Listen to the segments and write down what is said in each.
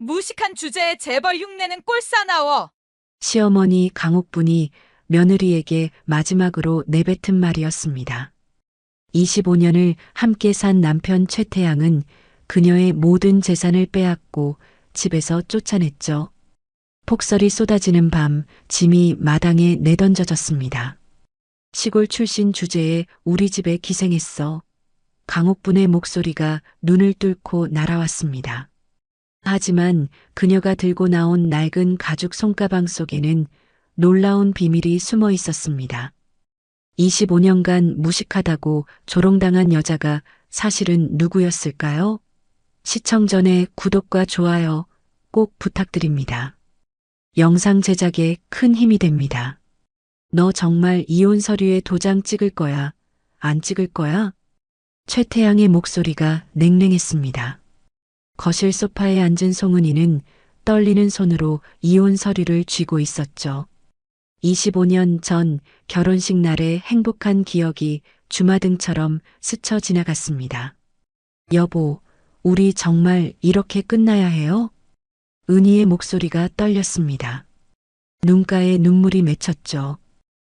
무식한 주제에 재벌 흉내는 꼴사나워. 시어머니 강옥분이 며느리에게 마지막으로 내뱉은 말이었습니다. 25년을 함께 산 남편 최태양은 그녀의 모든 재산을 빼앗고 집에서 쫓아냈죠. 폭설이 쏟아지는 밤 짐이 마당에 내던져졌습니다. 시골 출신 주제에 우리 집에 기생했어. 강옥분의 목소리가 눈을 뚫고 날아왔습니다. 하지만 그녀가 들고 나온 낡은 가죽 손가방 속에는 놀라운 비밀이 숨어 있었습니다. 25년간 무식하다고 조롱당한 여자가 사실은 누구였을까요? 시청 전에 구독과 좋아요 꼭 부탁드립니다. 영상 제작에 큰 힘이 됩니다. 너 정말 이혼 서류에 도장 찍을 거야? 안 찍을 거야? 최태양의 목소리가 냉랭했습니다. 거실 소파에 앉은 송은이는 떨리는 손으로 이혼 서류를 쥐고 있었죠. 25년 전 결혼식 날의 행복한 기억이 주마등처럼 스쳐 지나갔습니다. 여보, 우리 정말 이렇게 끝나야 해요? 은희의 목소리가 떨렸습니다. 눈가에 눈물이 맺혔죠.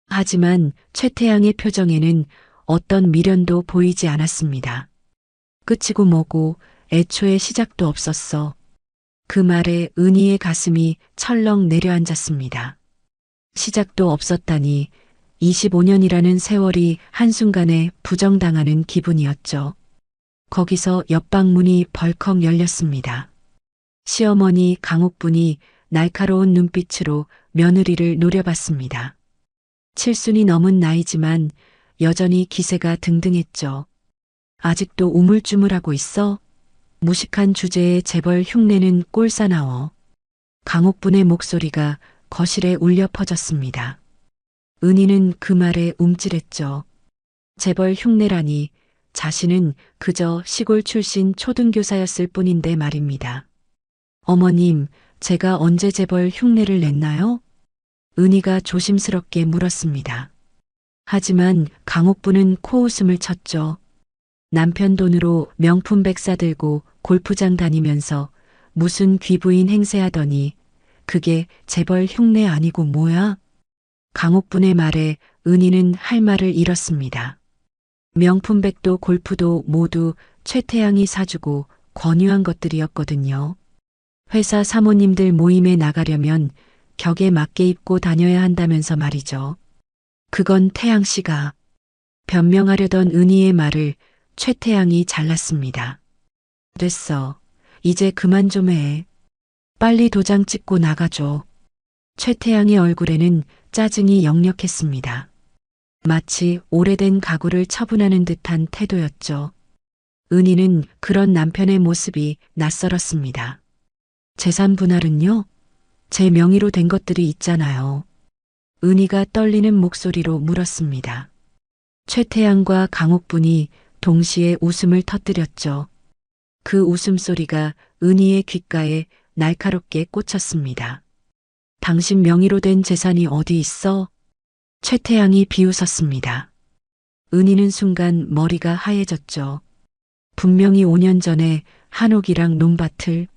하지만 최태양의 표정에는 어떤 미련도 보이지 않았습니다. 끝이고 뭐고 애초에 시작도 없었어. 그 말에 은희의 가슴이 철렁 내려앉았습니다. 시작도 없었다니 25년이라는 세월이 한순간에 부정당하는 기분이었죠. 거기서 옆방 문이 벌컥 열렸습니다. 시어머니 강옥분이 날카로운 눈빛으로 며느리를 노려봤습니다. 칠순이 넘은 나이지만 여전히 기세가 등등했죠. 아직도 우물쭈물하고 있어? 무식한 주제에 재벌 흉내는 꼴사나워. 강옥분의 목소리가 거실에 울려 퍼졌습니다. 은희는 그 말에 움찔했죠. 재벌 흉내라니 자신은 그저 시골 출신 초등교사였을 뿐인데 말입니다. 어머님, 제가 언제 재벌 흉내를 냈나요? 은희가 조심스럽게 물었습니다. 하지만 강옥분은 코웃음을 쳤죠. 남편 돈으로 명품백 사들고 골프장 다니면서 무슨 귀부인 행세하더니 그게 재벌 흉내 아니고 뭐야? 강옥분의 말에 은희는 할 말을 잃었습니다. 명품백도 골프도 모두 최태양이 사주고 권유한 것들이었거든요. 회사 사모님들 모임에 나가려면 격에 맞게 입고 다녀야 한다면서 말이죠. 그건 태양 씨가 변명하려던 은희의 말을 최태양이 잘랐습니다. 됐어. 이제 그만 좀 해. 빨리 도장 찍고 나가줘. 최태양의 얼굴에는 짜증이 역력했습니다. 마치 오래된 가구를 처분하는 듯한 태도였죠. 은희는 그런 남편의 모습이 낯설었습니다. 재산 분할은요? 제 명의로 된 것들이 있잖아요. 은희가 떨리는 목소리로 물었습니다. 최태양과 강옥분이 동시에 웃음을 터뜨렸죠. 그 웃음소리가 은희의 귓가에 날카롭게 꽂혔습니다. 당신 명의로 된 재산이 어디 있어? 최태양이 비웃었습니다. 은희는 순간 머리가 하얘졌죠. 분명히 5년 전에 한옥이랑 논밭을.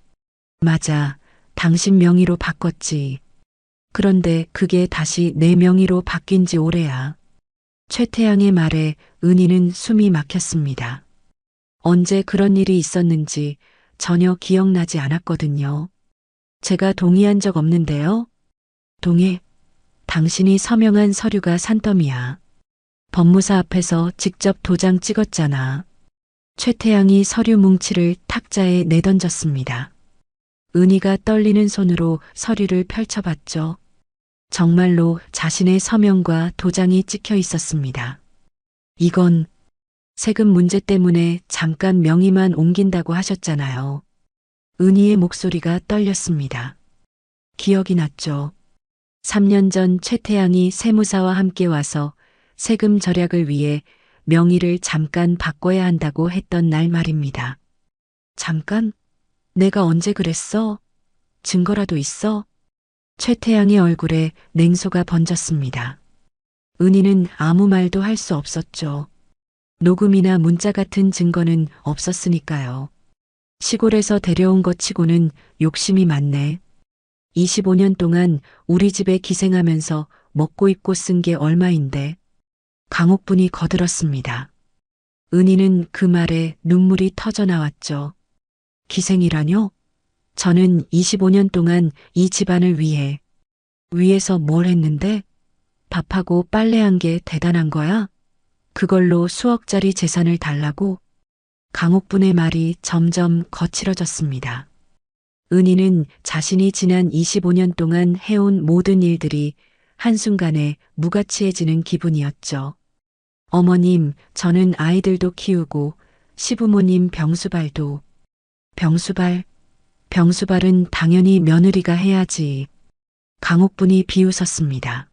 맞아, 당신 명의로 바꿨지. 그런데 그게 다시 내 명의로 바뀐 지 오래야. 최태양의 말에 은희는 숨이 막혔습니다. 언제 그런 일이 있었는지 전혀 기억나지 않았거든요. 제가 동의한 적 없는데요. 동의? 당신이 서명한 서류가 산더미야. 법무사 앞에서 직접 도장 찍었잖아. 최태양이 서류 뭉치를 탁자에 내던졌습니다. 은희가 떨리는 손으로 서류를 펼쳐봤죠. 정말로 자신의 서명과 도장이 찍혀 있었습니다. 이건 세금 문제 때문에 잠깐 명의만 옮긴다고 하셨잖아요. 은희의 목소리가 떨렸습니다. 기억이 났죠. 3년 전 최태양이 세무사와 함께 와서 세금 절약을 위해 명의를 잠깐 바꿔야 한다고 했던 날 말입니다. 잠깐? 내가 언제 그랬어? 증거라도 있어? 최태양의 얼굴에 냉소가 번졌습니다. 은희는 아무 말도 할 수 없었죠. 녹음이나 문자 같은 증거는 없었으니까요. 시골에서 데려온 것 치고는 욕심이 많네. 25년 동안 우리 집에 기생하면서 먹고 입고 쓴 게 얼마인데. 강옥분이 거들었습니다. 은희는 그 말에 눈물이 터져 나왔죠. 기생이라뇨? 저는 25년 동안 이 집안을 위해서 뭘 했는데? 밥하고 빨래한 게 대단한 거야? 그걸로 수억짜리 재산을 달라고? 강옥분의 말이 점점 거칠어졌습니다. 은희는 자신이 지난 25년 동안 해온 모든 일들이 한순간에 무가치해지는 기분이었죠. 어머님, 저는 아이들도 키우고 시부모님 병수발도. 병수발은 당연히 며느리가 해야지. 강옥분이 비웃었습니다.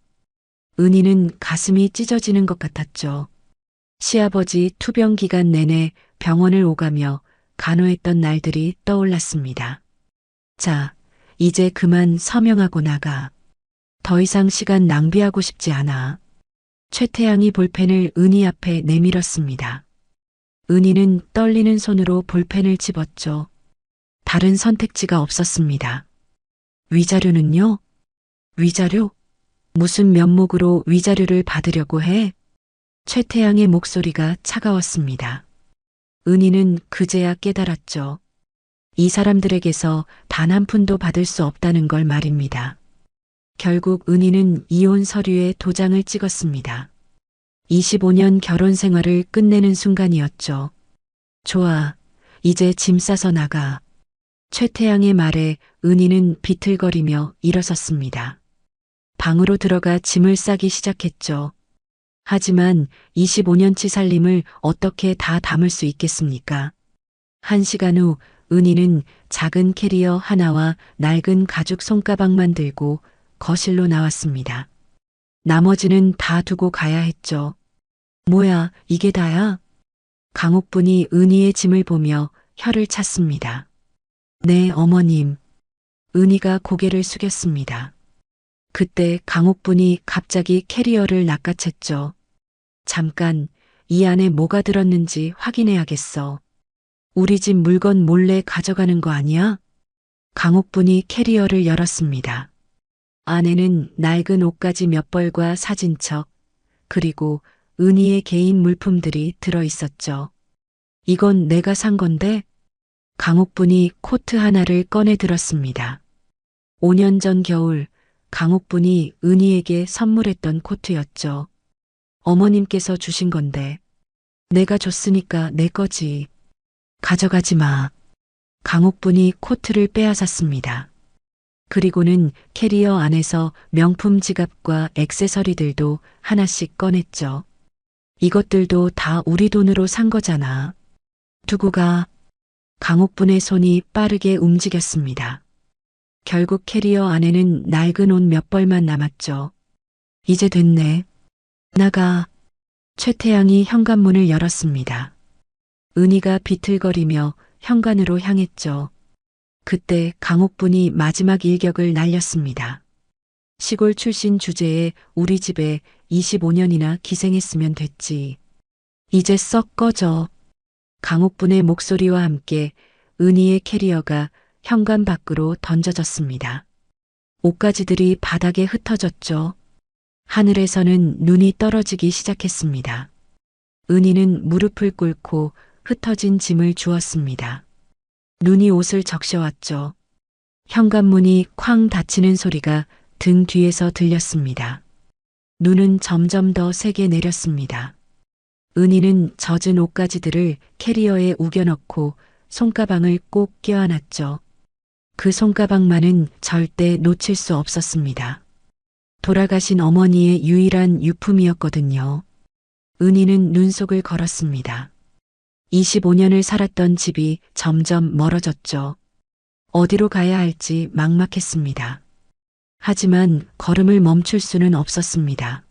은희는 가슴이 찢어지는 것 같았죠. 시아버지 투병 기간 내내 병원을 오가며 간호했던 날들이 떠올랐습니다. 자, 이제 그만 서명하고 나가. 더 이상 시간 낭비하고 싶지 않아. 최태양이 볼펜을 은희 앞에 내밀었습니다. 은희는 떨리는 손으로 볼펜을 집었죠. 다른 선택지가 없었습니다. 위자료는요? 위자료? 무슨 면목으로 위자료를 받으려고 해? 최태양의 목소리가 차가웠습니다. 은희는 그제야 깨달았죠. 이 사람들에게서 단 한 푼도 받을 수 없다는 걸 말입니다. 결국 은희는 이혼 서류에 도장을 찍었습니다. 25년 결혼 생활을 끝내는 순간이었죠. 좋아, 이제 짐 싸서 나가. 최태양의 말에 은희는 비틀거리며 일어섰습니다. 방으로 들어가 짐을 싸기 시작했죠. 하지만 25년치 살림을 어떻게 다 담을 수 있겠습니까? 1시간 후 은희는 작은 캐리어 하나와 낡은 가죽 손가방만 들고 거실로 나왔습니다. 나머지는 다 두고 가야 했죠. 뭐야, 이게 다야? 강옥분이 은희의 짐을 보며 혀를 찼습니다. 네, 어머님. 은희가 고개를 숙였습니다. 그때 강옥분이 갑자기 캐리어를 낚아챘죠. 잠깐, 이 안에 뭐가 들었는지 확인해야겠어. 우리 집 물건 몰래 가져가는 거 아니야? 강옥분이 캐리어를 열었습니다. 안에는 낡은 옷가지 몇 벌과 사진첩, 그리고 은희의 개인 물품들이 들어 있었죠. 이건 내가 산 건데? 강옥분이 코트 하나를 꺼내 들었습니다. 5년 전 겨울 강옥분이 은희에게 선물했던 코트였죠. 어머님께서 주신 건데. 내가 줬으니까 내 거지. 가져가지 마. 강옥분이 코트를 빼앗았습니다. 그리고는 캐리어 안에서 명품 지갑과 액세서리들도 하나씩 꺼냈죠. 이것들도 다 우리 돈으로 산 거잖아. 두고 가. 강옥분의 손이 빠르게 움직였습니다. 결국 캐리어 안에는 낡은 옷 몇 벌만 남았죠. 이제 됐네. 나가. 최태양이 현관문을 열었습니다. 은희가 비틀거리며 현관으로 향했죠. 그때 강옥분이 마지막 일격을 날렸습니다. 시골 출신 주제에 우리 집에 25년이나 기생했으면 됐지. 이제 썩 꺼져. 강옥분의 목소리와 함께 은희의 캐리어가 현관 밖으로 던져졌습니다. 옷가지들이 바닥에 흩어졌죠. 하늘에서는 눈이 떨어지기 시작했습니다. 은희는 무릎을 꿇고 흩어진 짐을 주었습니다. 눈이 옷을 적셔왔죠. 현관문이 쾅 닫히는 소리가 등 뒤에서 들렸습니다. 눈은 점점 더 세게 내렸습니다. 은희는 젖은 옷가지들을 캐리어에 우겨넣고 손가방을 꼭 껴안았죠. 그 손가방만은 절대 놓칠 수 없었습니다. 돌아가신 어머니의 유일한 유품이었거든요. 은희는 눈속을 걸었습니다. 25년을 살았던 집이 점점 멀어졌죠. 어디로 가야 할지 막막했습니다. 하지만 걸음을 멈출 수는 없었습니다.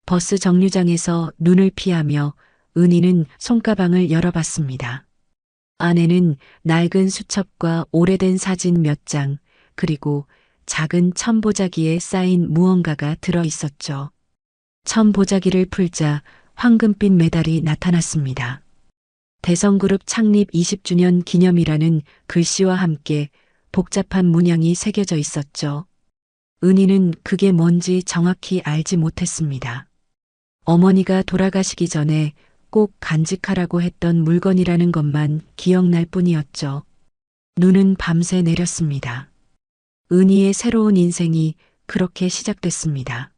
버스 정류장에서 눈을 피하며 은희는 손가방을 열어봤습니다. 안에는 낡은 수첩과 오래된 사진 몇 장, 그리고 작은 천보자기에 쌓인 무언가가 들어 있었죠. 천보자기를 풀자 황금빛 메달이 나타났습니다. 대성그룹 창립 20주년 기념이라는 글씨와 함께 복잡한 문양이 새겨져 있었죠. 은희는 그게 뭔지 정확히 알지 못했습니다. 어머니가 돌아가시기 전에 꼭 간직하라고 했던 물건이라는 것만 기억날 뿐이었죠. 눈은 밤새 내렸습니다. 은희의 새로운 인생이 그렇게 시작됐습니다.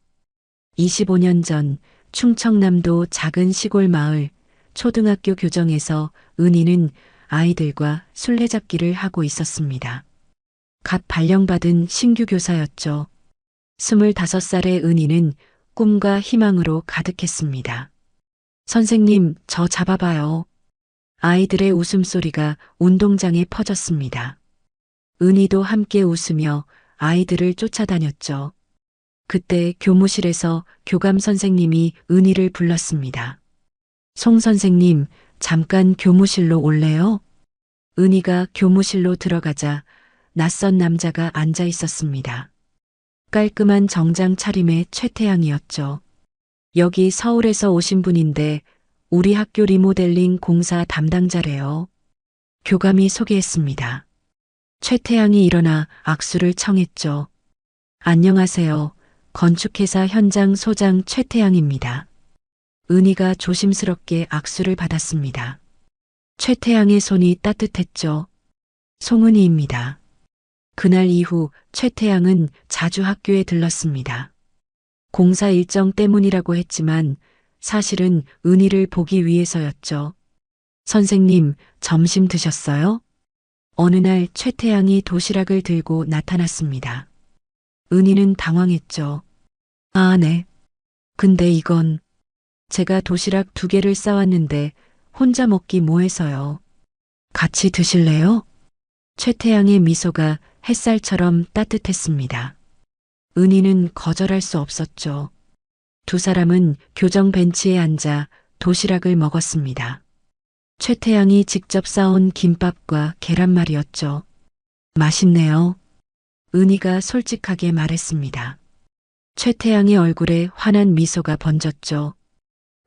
25년 전 충청남도 작은 시골 마을 초등학교 교정에서 은희는 아이들과 술래잡기를 하고 있었습니다. 갓 발령받은 신규 교사였죠. 25살의 은희는 꿈과 희망으로 가득했습니다. 선생님, 저 잡아봐요. 아이들의 웃음소리가 운동장에 퍼졌습니다. 은희도 함께 웃으며 아이들을 쫓아다녔죠. 그때 교무실에서 교감 선생님이 은희를 불렀습니다. 송 선생님, 잠깐 교무실로 올래요? 은희가 교무실로 들어가자 낯선 남자가 앉아 있었습니다. 깔끔한 정장 차림의 최태양이었죠. 여기 서울에서 오신 분인데 우리 학교 리모델링 공사 담당자래요. 교감이 소개했습니다. 최태양이 일어나 악수를 청했죠. 안녕하세요. 건축회사 현장 소장 최태양입니다. 은희가 조심스럽게 악수를 받았습니다. 최태양의 손이 따뜻했죠. 송은희입니다. 그날 이후 최태양은 자주 학교에 들렀습니다. 공사 일정 때문이라고 했지만 사실은 은희를 보기 위해서였죠. 선생님, 점심 드셨어요? 어느 날 최태양이 도시락을 들고 나타났습니다. 은희는 당황했죠. 아, 네. 근데 이건 제가 도시락 2개를 싸왔는데 혼자 먹기 뭐해서요. 같이 드실래요? 최태양의 미소가 햇살처럼 따뜻했습니다. 은희는 거절할 수 없었죠. 두 사람은 교정 벤치에 앉아 도시락을 먹었습니다. 최태양이 직접 싸온 김밥과 계란말이었죠. 맛있네요. 은희가 솔직하게 말했습니다. 최태양의 얼굴에 환한 미소가 번졌죠.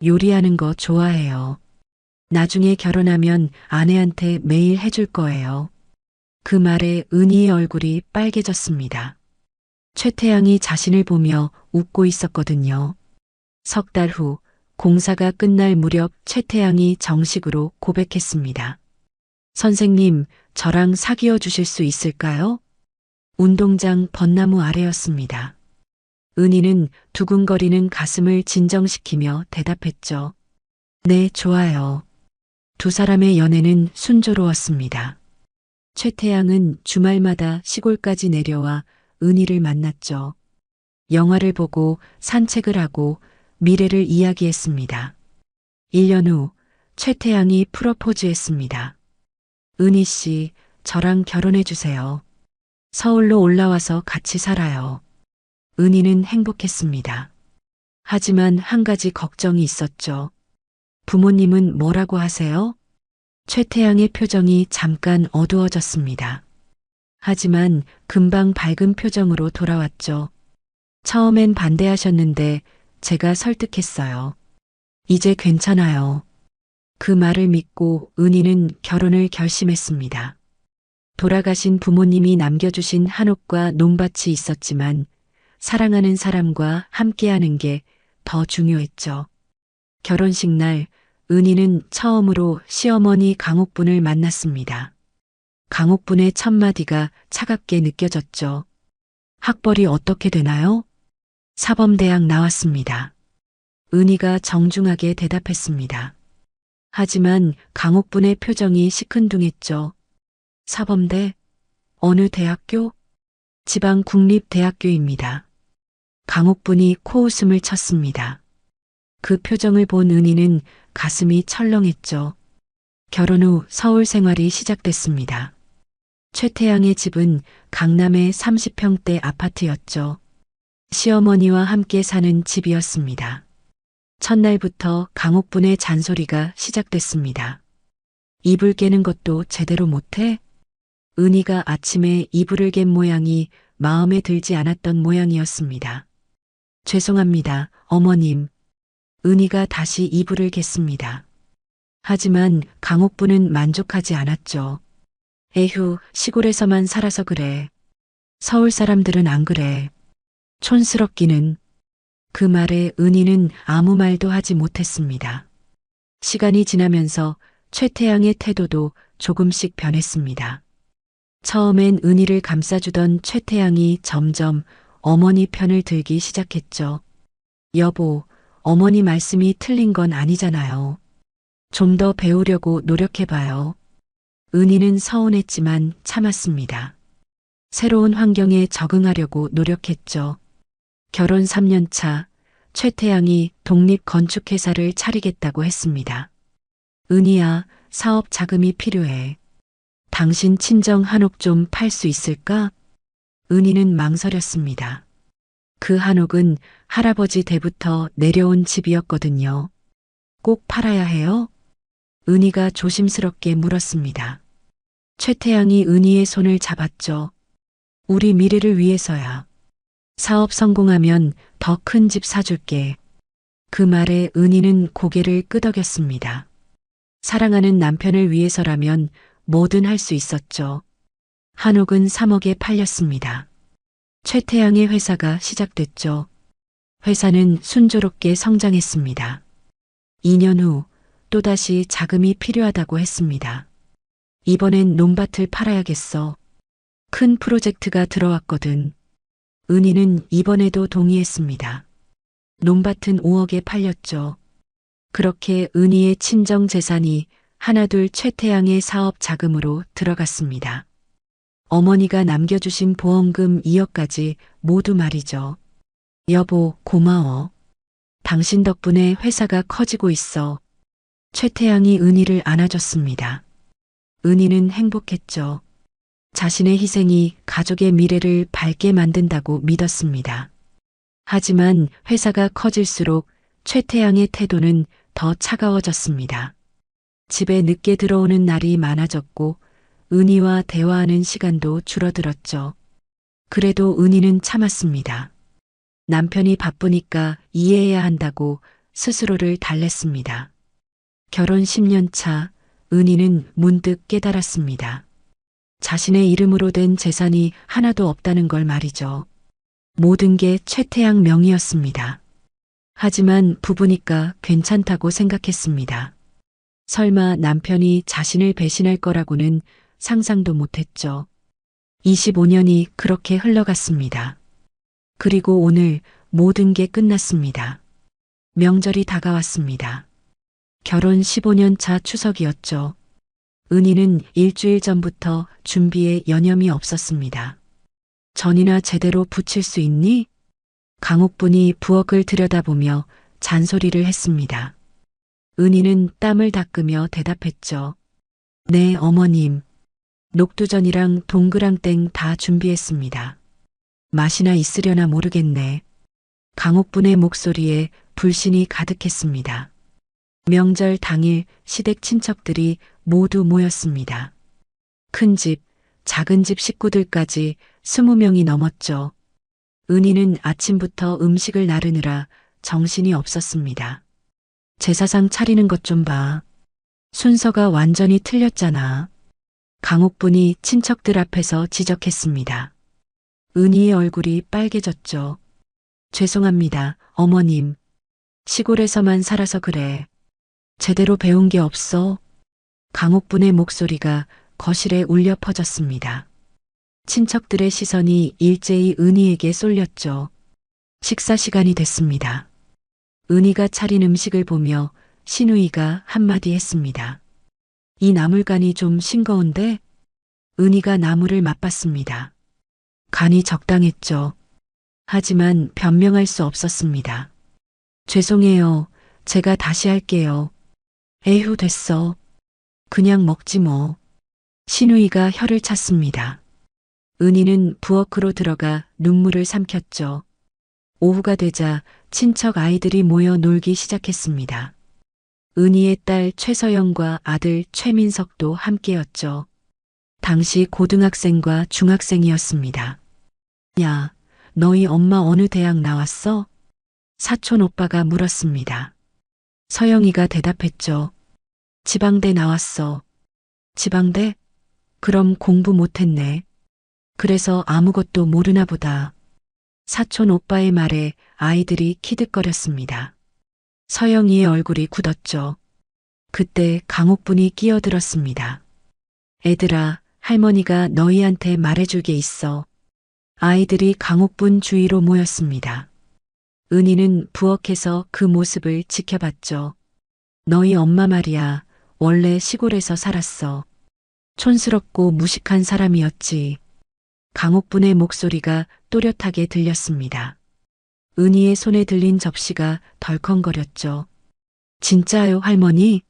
요리하는 거 좋아해요. 나중에 결혼하면 아내한테 매일 해줄 거예요. 그 말에 은희의 얼굴이 빨개졌습니다. 최태양이 자신을 보며 웃고 있었거든요. 3달 후 공사가 끝날 무렵 최태양이 정식으로 고백했습니다. 선생님, 저랑 사귀어 주실 수 있을까요? 운동장 벚나무 아래였습니다. 은희는 두근거리는 가슴을 진정시키며 대답했죠. 네, 좋아요. 두 사람의 연애는 순조로웠습니다. 최태양은 주말마다 시골까지 내려와 은희를 만났죠. 영화를 보고 산책을 하고 미래를 이야기했습니다. 1년 후 최태양이 프로포즈했습니다. 은희 씨, 저랑 결혼해 주세요. 서울로 올라와서 같이 살아요. 은희는 행복했습니다. 하지만 한 가지 걱정이 있었죠. 부모님은 뭐라고 하세요? 최태양의 표정이 잠깐 어두워졌습니다. 하지만 금방 밝은 표정으로 돌아왔죠. 처음엔 반대하셨는데 제가 설득했어요. 이제 괜찮아요. 그 말을 믿고 은희는 결혼을 결심했습니다. 돌아가신 부모님이 남겨주신 한옥과 논밭이 있었지만 사랑하는 사람과 함께하는 게 더 중요했죠. 결혼식 날 은희는 처음으로 시어머니 강옥분을 만났습니다. 강옥분의 첫마디가 차갑게 느껴졌죠. 학벌이 어떻게 되나요? 사범대학 나왔습니다. 은희가 정중하게 대답했습니다. 하지만 강옥분의 표정이 시큰둥했죠. 사범대? 어느 대학교? 지방 국립대학교입니다. 강옥분이 코웃음을 쳤습니다. 그 표정을 본 은희는 가슴이 철렁했죠. 결혼 후 서울 생활이 시작됐습니다. 최태양의 집은 강남의 30평대 아파트였죠. 시어머니와 함께 사는 집이었습니다. 첫날부터 강옥분의 잔소리가 시작됐습니다. 이불 깨는 것도 제대로 못해? 은희가 아침에 이불을 갠 모양이 마음에 들지 않았던 모양이었습니다. 죄송합니다, 어머님. 은희가 다시 이불을 갰습니다. 하지만 강옥부는 만족하지 않았죠. 에휴, 시골에서만 살아서 그래. 서울 사람들은 안 그래. 촌스럽기는. 그 말에 은희는 아무 말도 하지 못했습니다. 시간이 지나면서 최태양의 태도도 조금씩 변했습니다. 처음엔 은희를 감싸주던 최태양이 점점 어머니 편을 들기 시작했죠. 여보, 어머니 말씀이 틀린 건 아니잖아요. 좀 더 배우려고 노력해봐요. 은희는 서운했지만 참았습니다. 새로운 환경에 적응하려고 노력했죠. 결혼 3년 차, 최태양이 독립건축회사를 차리겠다고 했습니다. 은희야, 사업 자금이 필요해. 당신 친정 한옥 좀 팔 수 있을까? 은희는 망설였습니다. 그 한옥은 할아버지 때부터 내려온 집이었거든요. 꼭 팔아야 해요? 은희가 조심스럽게 물었습니다. 최태양이 은희의 손을 잡았죠. 우리 미래를 위해서야. 사업 성공하면 더 큰 집 사줄게. 그 말에 은희는 고개를 끄덕였습니다. 사랑하는 남편을 위해서라면 뭐든 할 수 있었죠. 한옥은 3억에 팔렸습니다. 최태양의 회사가 시작됐죠. 회사는 순조롭게 성장했습니다. 2년 후 또다시 자금이 필요하다고 했습니다. 이번엔 논밭을 팔아야겠어. 큰 프로젝트가 들어왔거든. 은희는 이번에도 동의했습니다. 논밭은 5억에 팔렸죠. 그렇게 은희의 친정 재산이 하나둘 최태양의 사업 자금으로 들어갔습니다. 어머니가 남겨주신 보험금 2억까지 모두 말이죠. 여보, 고마워. 당신 덕분에 회사가 커지고 있어. 최태양이 은희를 안아줬습니다. 은희는 행복했죠. 자신의 희생이 가족의 미래를 밝게 만든다고 믿었습니다. 하지만 회사가 커질수록 최태양의 태도는 더 차가워졌습니다. 집에 늦게 들어오는 날이 많아졌고 은희와 대화하는 시간도 줄어들었죠. 그래도 은희는 참았습니다. 남편이 바쁘니까 이해해야 한다고 스스로를 달랬습니다. 결혼 10년 차, 은희는 문득 깨달았습니다. 자신의 이름으로 된 재산이 하나도 없다는 걸 말이죠. 모든 게 최태양 명의였습니다. 하지만 부부니까 괜찮다고 생각했습니다. 설마 남편이 자신을 배신할 거라고는 상상도 못했죠. 25년이 그렇게 흘러갔습니다. 그리고 오늘 모든 게 끝났습니다. 명절이 다가왔습니다. 결혼 15년 차 추석이었죠. 은희는 일주일 전부터 준비에 여념이 없었습니다. 전이나 제대로 붙일 수 있니? 강옥분이 부엌을 들여다보며 잔소리를 했습니다. 은희는 땀을 닦으며 대답했죠. 네, 어머님. 녹두전이랑 동그랑땡 다 준비했습니다. 맛이나 있으려나 모르겠네. 강옥분의 목소리에 불신이 가득했습니다. 명절 당일 시댁 친척들이 모두 모였습니다. 큰 집, 작은 집 식구들까지 20명이 넘었죠. 은희는 아침부터 음식을 나르느라 정신이 없었습니다. 제사상 차리는 것 좀 봐. 순서가 완전히 틀렸잖아. 강옥분이 친척들 앞에서 지적했습니다. 은희의 얼굴이 빨개졌죠. 죄송합니다, 어머님. 시골에서만 살아서 그래. 제대로 배운 게 없어. 강옥분의 목소리가 거실에 울려 퍼졌습니다. 친척들의 시선이 일제히 은희에게 쏠렸죠. 식사 시간이 됐습니다. 은희가 차린 음식을 보며 신우이가 한마디 했습니다. 이 나물간이 좀 싱거운데? 은희가 나물을 맛봤습니다. 간이 적당했죠. 하지만 변명할 수 없었습니다. 죄송해요. 제가 다시 할게요. 에휴, 됐어. 그냥 먹지 뭐. 신우이가 혀를 찼습니다. 은희는 부엌으로 들어가 눈물을 삼켰죠. 오후가 되자 친척 아이들이 모여 놀기 시작했습니다. 은희의 딸 최서영과 아들 최민석도 함께였죠. 당시 고등학생과 중학생이었습니다. 야, 너희 엄마 어느 대학 나왔어? 사촌 오빠가 물었습니다. 서영이가 대답했죠. 지방대 나왔어. 지방대? 그럼 공부 못했네. 그래서 아무것도 모르나 보다. 사촌 오빠의 말에 아이들이 키득거렸습니다. 서영이의 얼굴이 굳었죠. 그때 강옥분이 끼어들었습니다. 애들아, 할머니가 너희한테 말해줄 게 있어. 아이들이 강옥분 주위로 모였습니다. 은희는 부엌에서 그 모습을 지켜봤죠. 너희 엄마 말이야, 원래 시골에서 살았어. 촌스럽고 무식한 사람이었지. 강옥분의 목소리가 또렷하게 들렸습니다. 은희의 손에 들린 접시가 덜컹거렸죠. 진짜요, 할머니?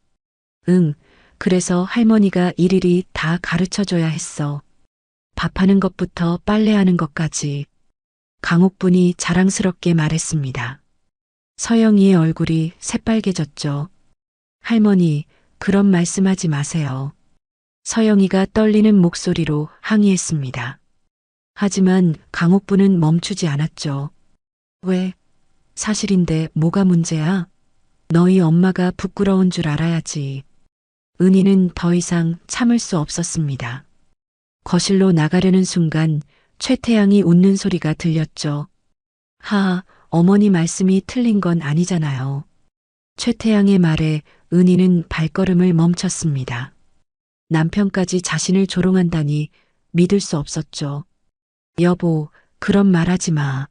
응, 그래서 할머니가 일일이 다 가르쳐줘야 했어. 밥하는 것부터 빨래하는 것까지. 강옥분이 자랑스럽게 말했습니다. 서영이의 얼굴이 새빨개졌죠. 할머니, 그런 말씀하지 마세요. 서영이가 떨리는 목소리로 항의했습니다. 하지만 강옥분은 멈추지 않았죠. 왜? 사실인데 뭐가 문제야? 너희 엄마가 부끄러운 줄 알아야지. 은희는 더 이상 참을 수 없었습니다. 거실로 나가려는 순간 최태양이 웃는 소리가 들렸죠. 하하, 어머니 말씀이 틀린 건 아니잖아요. 최태양의 말에 은희는 발걸음을 멈췄습니다. 남편까지 자신을 조롱한다니 믿을 수 없었죠. 여보, 그런 말 하지 마.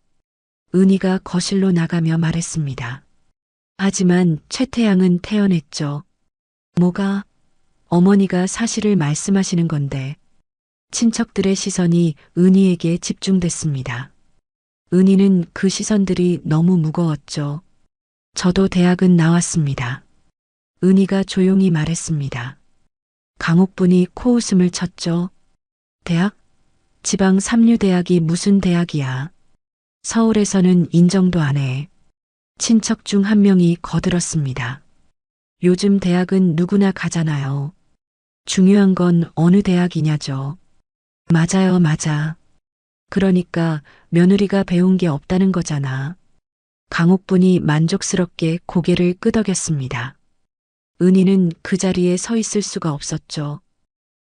은희가 거실로 나가며 말했습니다. 하지만 최태양은 태연했죠. 뭐가? 어머니가 사실을 말씀하시는 건데. 친척들의 시선이 은희에게 집중됐습니다. 은희는 그 시선들이 너무 무거웠죠. 저도 대학은 나왔습니다. 은희가 조용히 말했습니다. 강옥분이 코웃음을 쳤죠. 대학? 지방 삼류대학이 무슨 대학이야. 서울에서는 인정도 안 해. 친척 중 한 명이 거들었습니다. 요즘 대학은 누구나 가잖아요. 중요한 건 어느 대학이냐죠. 맞아요, 맞아. 그러니까 며느리가 배운 게 없다는 거잖아. 강옥분이 만족스럽게 고개를 끄덕였습니다. 은희는 그 자리에 서 있을 수가 없었죠.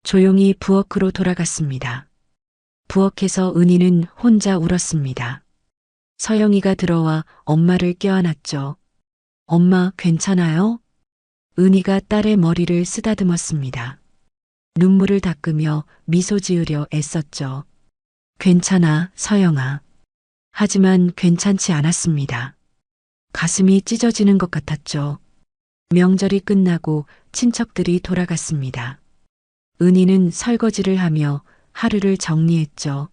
조용히 부엌으로 돌아갔습니다. 부엌에서 은희는 혼자 울었습니다. 서영이가 들어와 엄마를 껴안았죠. 엄마, 괜찮아요? 은희가 딸의 머리를 쓰다듬었습니다. 눈물을 닦으며 미소 지으려 애썼죠. 괜찮아, 서영아. 하지만 괜찮지 않았습니다. 가슴이 찢어지는 것 같았죠. 명절이 끝나고 친척들이 돌아갔습니다. 은희는 설거지를 하며 하루를 정리했죠.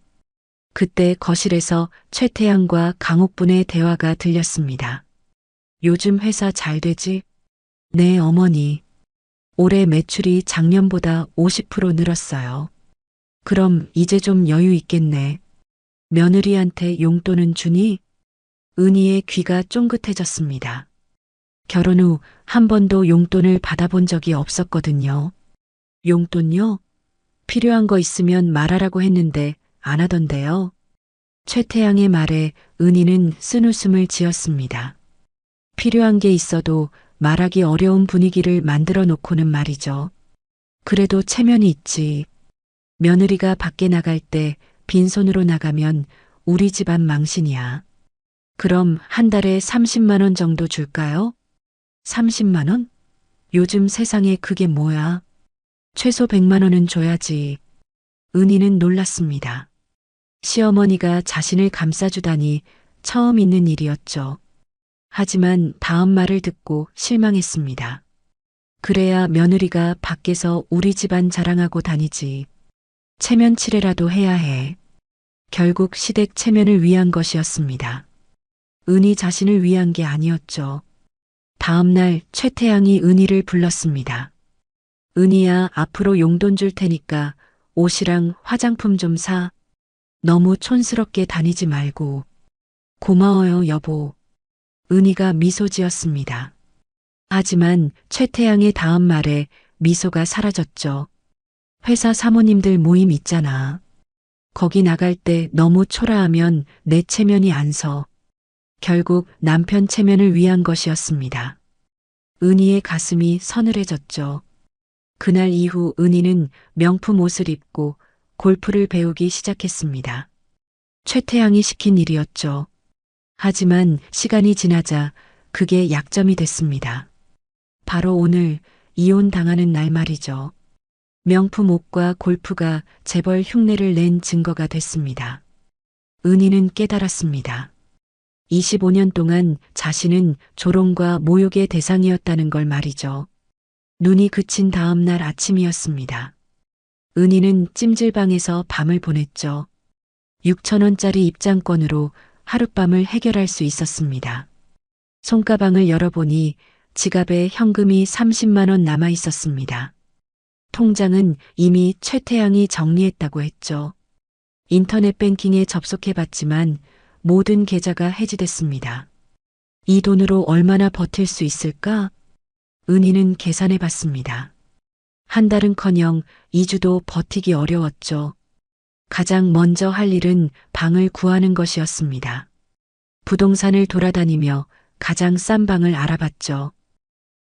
그때 거실에서 최태양과 강옥분의 대화가 들렸습니다. 요즘 회사 잘 되지? 네, 어머니. 올해 매출이 작년보다 50% 늘었어요. 그럼 이제 좀 여유 있겠네. 며느리한테 용돈은 주니? 은희의 귀가 쫑긋해졌습니다. 결혼 후 한 번도 용돈을 받아본 적이 없었거든요. 용돈요? 필요한 거 있으면 말하라고 했는데 안 하던데요. 최태양의 말에 은희는 쓴웃음을 지었습니다. 필요한 게 있어도 말하기 어려운 분위기를 만들어 놓고는 말이죠. 그래도 체면이 있지. 며느리가 밖에 나갈 때 빈손으로 나가면 우리 집안 망신이야. 그럼 한 달에 30만 원 정도 줄까요? 30만 원? 요즘 세상에 그게 뭐야? 최소 100만 원은 줘야지. 은희는 놀랐습니다. 시어머니가 자신을 감싸주다니 처음 있는 일이었죠. 하지만 다음 말을 듣고 실망했습니다. 그래야 며느리가 밖에서 우리 집안 자랑하고 다니지. 체면 칠해라도 해야 해. 결국 시댁 체면을 위한 것이었습니다. 은희 자신을 위한 게 아니었죠. 다음 날 최태양이 은희를 불렀습니다. 은희야, 앞으로 용돈 줄 테니까 옷이랑 화장품 좀 사. 너무 촌스럽게 다니지 말고. 고마워요, 여보. 은희가 미소 지었습니다. 하지만 최태양의 다음 말에 미소가 사라졌죠. 회사 사모님들 모임 있잖아. 거기 나갈 때 너무 초라하면 내 체면이 안 서. 결국 남편 체면을 위한 것이었습니다. 은희의 가슴이 서늘해졌죠. 그날 이후 은희는 명품 옷을 입고 골프를 배우기 시작했습니다. 최태양이 시킨 일이었죠. 하지만 시간이 지나자 그게 약점이 됐습니다. 바로 오늘 이혼당하는 날 말이죠. 명품 옷과 골프가 재벌 흉내를 낸 증거가 됐습니다. 은희는 깨달았습니다. 25년 동안 자신은 조롱과 모욕의 대상이었다는 걸 말이죠. 눈이 그친 다음 날 아침이었습니다. 은희는 찜질방에서 밤을 보냈죠. 6,000원짜리 입장권으로 하룻밤을 해결할 수 있었습니다. 손가방을 열어보니 지갑에 현금이 30만 원 남아 있었습니다. 통장은 이미 최태양이 정리했다고 했죠. 인터넷 뱅킹에 접속해 봤지만 모든 계좌가 해지됐습니다. 이 돈으로 얼마나 버틸 수 있을까? 은희는 계산해 봤습니다. 한 달은커녕 2주도 버티기 어려웠죠. 가장 먼저 할 일은 방을 구하는 것이었습니다. 부동산을 돌아다니며 가장 싼 방을 알아봤죠.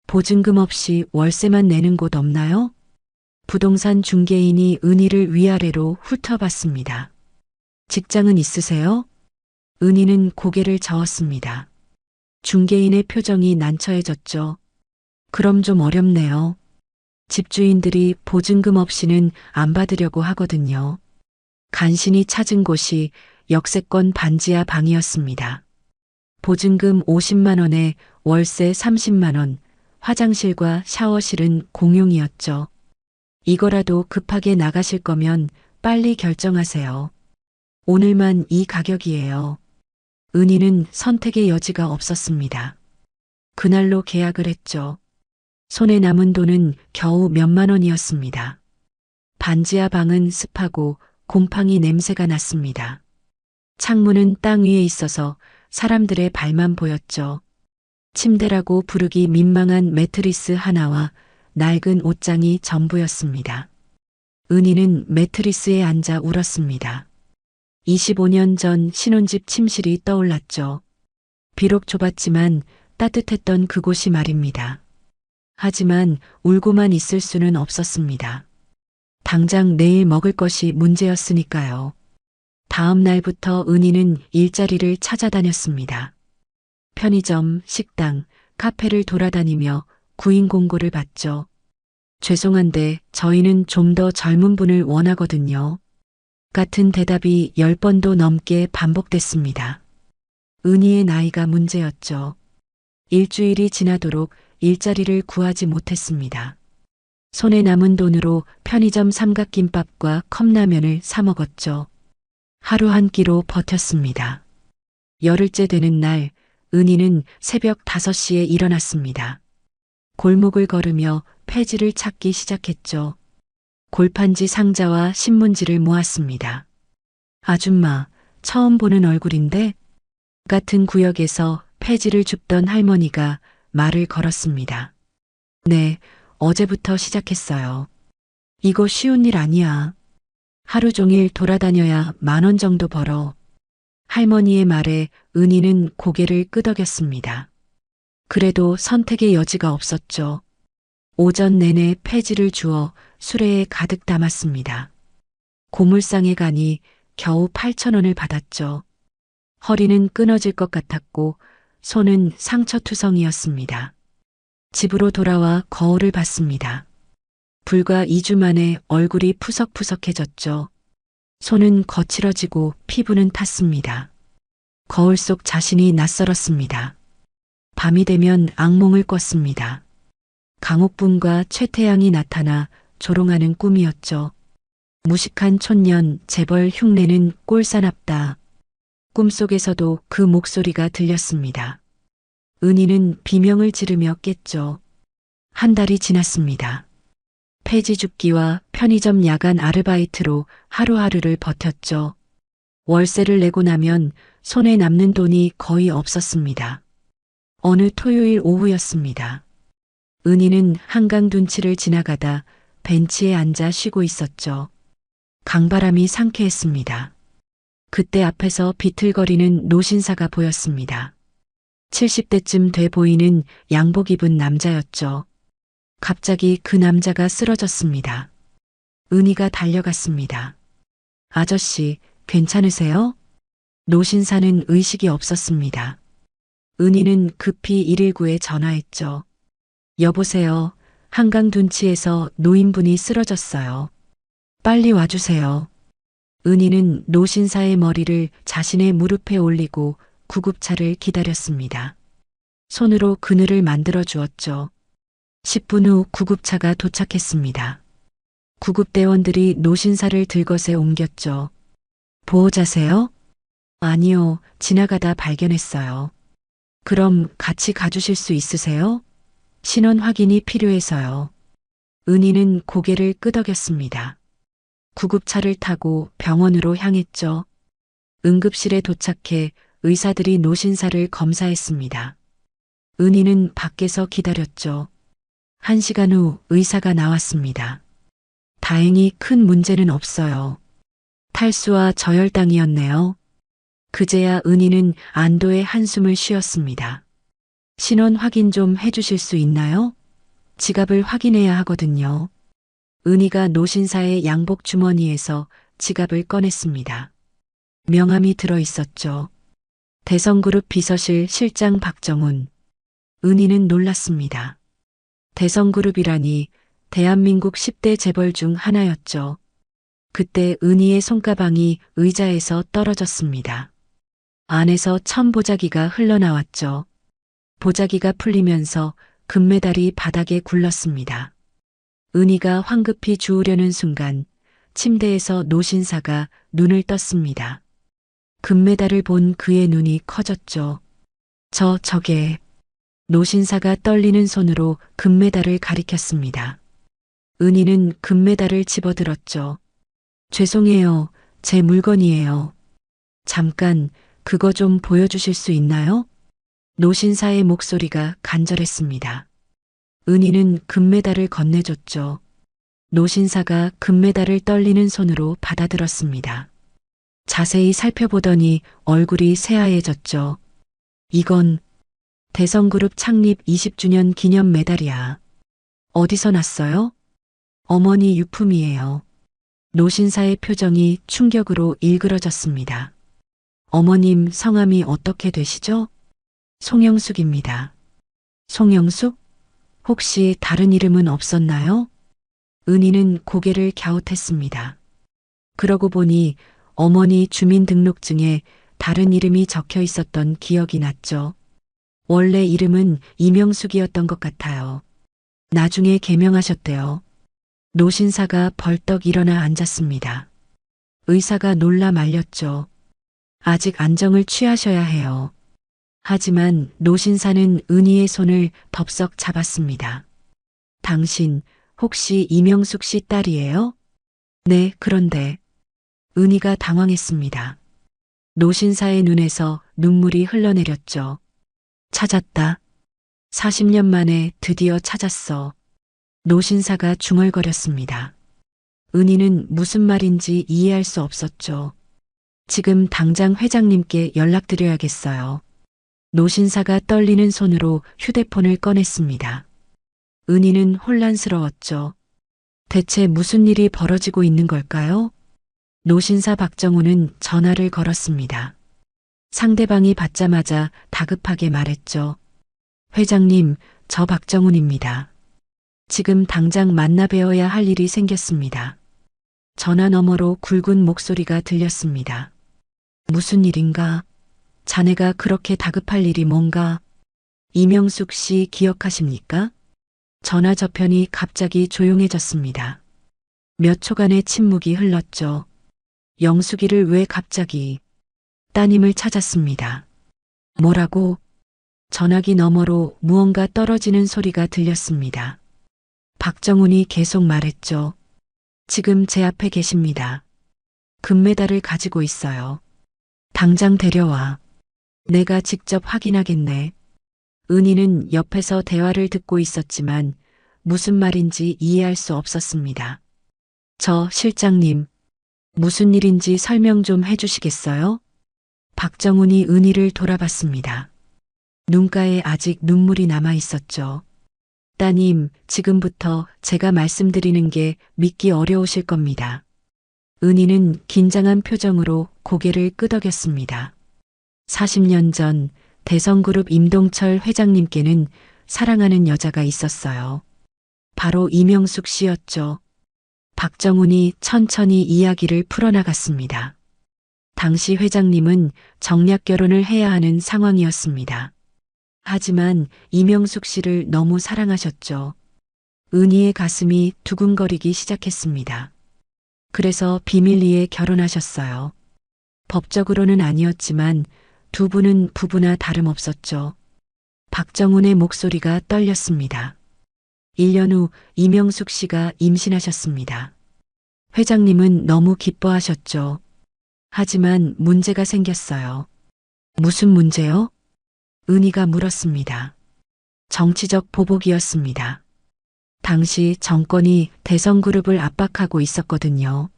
보증금 없이 월세만 내는 곳 없나요? 부동산 중개인이 은희를 위아래로 훑어봤습니다. 직장은 있으세요? 은희는 고개를 저었습니다. 중개인의 표정이 난처해졌죠. 그럼 좀 어렵네요. 집주인들이 보증금 없이는 안 받으려고 하거든요. 간신히 찾은 곳이 역세권 반지하 방이었습니다. 보증금 50만 원에 월세 30만 원, 화장실과 샤워실은 공용이었죠. 이거라도 급하게 나가실 거면 빨리 결정하세요. 오늘만 이 가격이에요. 은희는 선택의 여지가 없었습니다. 그날로 계약을 했죠. 손에 남은 돈은 겨우 몇만 원이었습니다. 반지하 방은 습하고 곰팡이 냄새가 났습니다. 창문은 땅 위에 있어서 사람들의 발만 보였죠. 침대라고 부르기 민망한 매트리스 하나와 낡은 옷장이 전부였습니다. 은희는 매트리스에 앉아 울었습니다. 25년 전 신혼집 침실이 떠올랐죠. 비록 좁았지만 따뜻했던 그곳이 말입니다. 하지만 울고만 있을 수는 없었습니다. 당장 내일 먹을 것이 문제였으니까요. 다음 날부터 은희는 일자리를 찾아다녔습니다. 편의점, 식당, 카페를 돌아다니며 구인 공고를 받죠. 죄송한데 저희는 좀 더 젊은 분을 원하거든요. 같은 대답이 10번도 넘게 반복됐습니다. 은희의 나이가 문제였죠. 일주일이 지나도록 일자리를 구하지 못했습니다. 손에 남은 돈으로 편의점 삼각김밥과 컵라면을 사 먹었죠. 하루 한 끼로 버텼습니다. 열흘째 되는 날, 은희는 새벽 5시에 일어났습니다. 골목을 걸으며 폐지를 찾기 시작했죠. 골판지 상자와 신문지를 모았습니다. 아줌마, 처음 보는 얼굴인데? 같은 구역에서 폐지를 줍던 할머니가 말을 걸었습니다. 네, 어제부터 시작했어요. 이거 쉬운 일 아니야. 하루 종일 돌아다녀야 10,000원 정도 벌어. 할머니의 말에 은희는 고개를 끄덕였습니다. 그래도 선택의 여지가 없었죠. 오전 내내 폐지를 주워 수레에 가득 담았습니다. 고물상에 가니 겨우 8,000원을 받았죠. 허리는 끊어질 것 같았고 손은 상처투성이었습니다. 집으로 돌아와 거울을 봤습니다. 불과 2주 만에 얼굴이 푸석푸석해졌죠. 손은 거칠어지고 피부는 탔습니다. 거울 속 자신이 낯설었습니다. 밤이 되면 악몽을 꿨습니다. 강옥분과 최태양이 나타나 조롱하는 꿈이었죠. 무식한 촌년 재벌 흉내는 꼴사납다. 꿈속에서도 그 목소리가 들렸습니다. 은희는 비명을 지르며 깼죠. 한 달이 지났습니다. 폐지 줍기와 편의점 야간 아르바이트로 하루하루를 버텼죠. 월세를 내고 나면 손에 남는 돈이 거의 없었습니다. 어느 토요일 오후였습니다. 은희는 한강 둔치를 지나가다 벤치에 앉아 쉬고 있었죠. 강바람이 상쾌했습니다. 그때 앞에서 비틀거리는 노신사가 보였습니다. 70대쯤 돼 보이는 양복 입은 남자였죠. 갑자기 그 남자가 쓰러졌습니다. 은희가 달려갔습니다. 아저씨, 괜찮으세요? 노신사는 의식이 없었습니다. 은희는 급히 119에 전화했죠. 여보세요. 한강 둔치에서 노인분이 쓰러졌어요. 빨리 와주세요. 은희는 노신사의 머리를 자신의 무릎에 올리고 구급차를 기다렸습니다. 손으로 그늘을 만들어 주었죠. 10분 후 구급차가 도착했습니다. 구급대원들이 노신사를 들것에 옮겼죠. 보호자세요? 아니요, 지나가다 발견했어요. 그럼 같이 가주실 수 있으세요? 신원 확인이 필요해서요. 은희는 고개를 끄덕였습니다. 구급차를 타고 병원으로 향했죠. 응급실에 도착해 의사들이 노신사를 검사했습니다. 은희는 밖에서 기다렸죠. 1시간 후 의사가 나왔습니다. 다행히 큰 문제는 없어요. 탈수와 저혈당이었네요. 그제야 은희는 안도의 한숨을 쉬었습니다. 신원 확인 좀 해주실 수 있나요? 지갑을 확인해야 하거든요. 은희가 노신사의 양복 주머니에서 지갑을 꺼냈습니다. 명함이 들어 있었죠. 대성그룹 비서실 실장 박정훈. 은희는 놀랐습니다. 대성그룹이라니 대한민국 10대 재벌 중 하나였죠. 그때 은희의 손가방이 의자에서 떨어졌습니다. 안에서 천보자기가 흘러나왔죠. 보자기가 풀리면서 금메달이 바닥에 굴렀습니다. 은희가 황급히 주우려는 순간 침대에서 노신사가 눈을 떴습니다. 금메달을 본 그의 눈이 커졌죠. 저게. 노신사가 떨리는 손으로 금메달을 가리켰습니다. 은희는 금메달을 집어들었죠. 죄송해요. 제 물건이에요. 잠깐, 그거 좀 보여주실 수 있나요? 노신사의 목소리가 간절했습니다. 은희는 금메달을 건네줬죠. 노신사가 금메달을 떨리는 손으로 받아들었습니다. 자세히 살펴보더니 얼굴이 새하얘졌죠. 이건 대성그룹 창립 20주년 기념 메달이야. 어디서 났어요? 어머니 유품이에요. 노신사의 표정이 충격으로 일그러졌습니다. 어머님 성함이 어떻게 되시죠? 송영숙입니다. 송영숙? 혹시 다른 이름은 없었나요? 은희는 고개를 갸웃했습니다. 그러고 보니 어머니 주민등록증에 다른 이름이 적혀 있었던 기억이 났죠. 원래 이름은 이명숙이었던 것 같아요. 나중에 개명하셨대요. 노신사가 벌떡 일어나 앉았습니다. 의사가 놀라 말렸죠. 아직 안정을 취하셔야 해요. 하지만 노신사는 은희의 손을 덥석 잡았습니다. 당신 혹시 이명숙 씨 딸이에요? 네, 그런데. 은희가 당황했습니다. 노신사의 눈에서 눈물이 흘러내렸죠. 찾았다. 40년 만에 드디어 찾았어. 노신사가 중얼거렸습니다. 은희는 무슨 말인지 이해할 수 없었죠. 지금 당장 회장님께 연락드려야겠어요. 노신사가 떨리는 손으로 휴대폰을 꺼냈습니다. 은희는 혼란스러웠죠. 대체 무슨 일이 벌어지고 있는 걸까요? 노신사 박정훈은 전화를 걸었습니다. 상대방이 받자마자 다급하게 말했죠. 회장님, 저 박정훈입니다. 지금 당장 만나 뵈어야 할 일이 생겼습니다. 전화 너머로 굵은 목소리가 들렸습니다. 무슨 일인가? 자네가 그렇게 다급할 일이 뭔가? 이명숙 씨 기억하십니까? 전화 저편이 갑자기 조용해졌습니다. 몇 초간의 침묵이 흘렀죠. 영숙이를 왜 갑자기? 따님을 찾았습니다. 뭐라고? 전화기 너머로 무언가 떨어지는 소리가 들렸습니다. 박정훈이 계속 말했죠. 지금 제 앞에 계십니다. 금메달을 가지고 있어요. 당장 데려와. 내가 직접 확인하겠네. 은희는 옆에서 대화를 듣고 있었지만 무슨 말인지 이해할 수 없었습니다. 저 실장님, 무슨 일인지 설명 좀 해주시겠어요? 박정훈이 은희를 돌아봤습니다. 눈가에 아직 눈물이 남아 있었죠. 따님, 지금부터 제가 말씀드리는 게 믿기 어려우실 겁니다. 은희는 긴장한 표정으로 고개를 끄덕였습니다. 40년 전 대성그룹 임동철 회장님께는 사랑하는 여자가 있었어요. 바로 이명숙 씨였죠. 박정훈이 천천히 이야기를 풀어나갔습니다. 당시 회장님은 정략 결혼을 해야 하는 상황이었습니다. 하지만 이명숙 씨를 너무 사랑하셨죠. 은희의 가슴이 두근거리기 시작했습니다. 그래서 비밀리에 결혼하셨어요. 법적으로는 아니었지만 두 분은 부부나 다름없었죠. 박정훈의 목소리가 떨렸습니다. 1년 후 이명숙 씨가 임신하셨습니다. 회장님은 너무 기뻐하셨죠. 하지만 문제가 생겼어요. 무슨 문제요? 은희가 물었습니다. 정치적 보복이었습니다. 당시 정권이 대성그룹을 압박하고 있었거든요.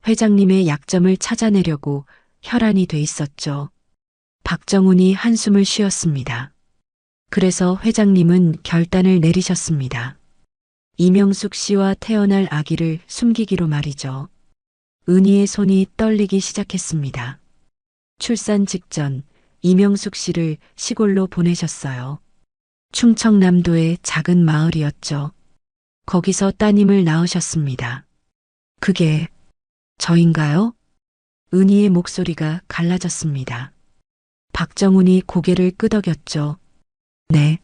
회장님의 약점을 찾아내려고 혈안이 돼 있었죠. 박정훈이 한숨을 쉬었습니다. 그래서 회장님은 결단을 내리셨습니다. 이명숙 씨와 태어날 아기를 숨기기로 말이죠. 은희의 손이 떨리기 시작했습니다. 출산 직전 이명숙 씨를 시골로 보내셨어요. 충청남도의 작은 마을이었죠. 거기서 따님을 낳으셨습니다. 그게 저인가요? 은희의 목소리가 갈라졌습니다. 박정훈이 고개를 끄덕였죠. 네.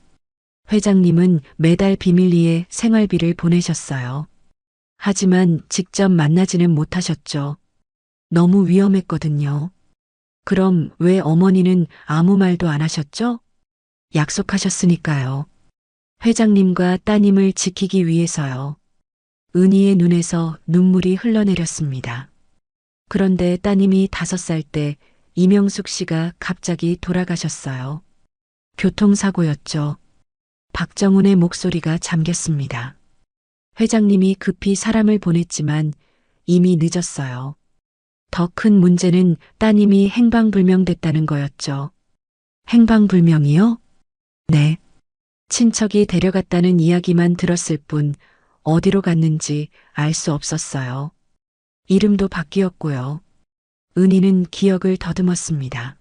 회장님은 매달 비밀리에 생활비를 보내셨어요. 하지만 직접 만나지는 못하셨죠. 너무 위험했거든요. 그럼 왜 어머니는 아무 말도 안 하셨죠? 약속하셨으니까요. 회장님과 따님을 지키기 위해서요. 은희의 눈에서 눈물이 흘러내렸습니다. 그런데 따님이 5살 때 이명숙 씨가 갑자기 돌아가셨어요. 교통사고였죠. 박정훈의 목소리가 잠겼습니다. 회장님이 급히 사람을 보냈지만 이미 늦었어요. 더 큰 문제는 따님이 행방불명됐다는 거였죠. 행방불명이요? 네. 친척이 데려갔다는 이야기만 들었을 뿐 어디로 갔는지 알 수 없었어요. 이름도 바뀌었고요. 은희는 기억을 더듬었습니다.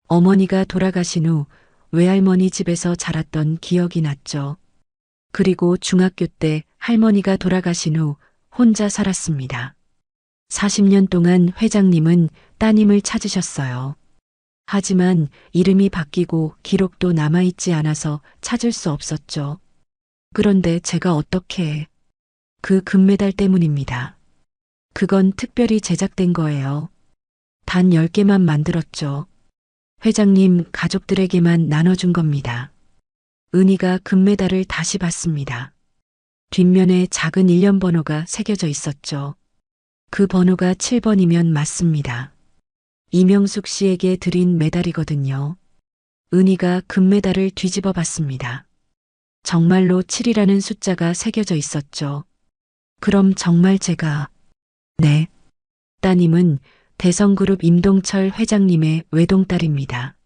어머니가 돌아가신 후 외할머니 집에서 자랐던 기억이 났죠. 그리고 중학교 때 할머니가 돌아가신 후 혼자 살았습니다. 40년 동안 회장님은 따님을 찾으셨어요. 하지만 이름이 바뀌고 기록도 남아있지 않아서 찾을 수 없었죠. 그런데 제가 어떻게 그 금메달 때문입니다. 그건 특별히 제작된 거예요. 단 10개만 만들었죠. 회장님 가족들에게만 나눠준 겁니다. 은희가 금메달을 다시 받습니다. 뒷면에 작은 일련 번호가 새겨져 있었죠. 그 번호가 7번이면 맞습니다. 이명숙 씨에게 드린 메달이거든요. 은희가 금메달을 뒤집어 봤습니다. 정말로 7이라는 숫자가 새겨져 있었죠. 그럼 정말 제가 네. 따님은 대성그룹 임동철 회장님의 외동딸입니다.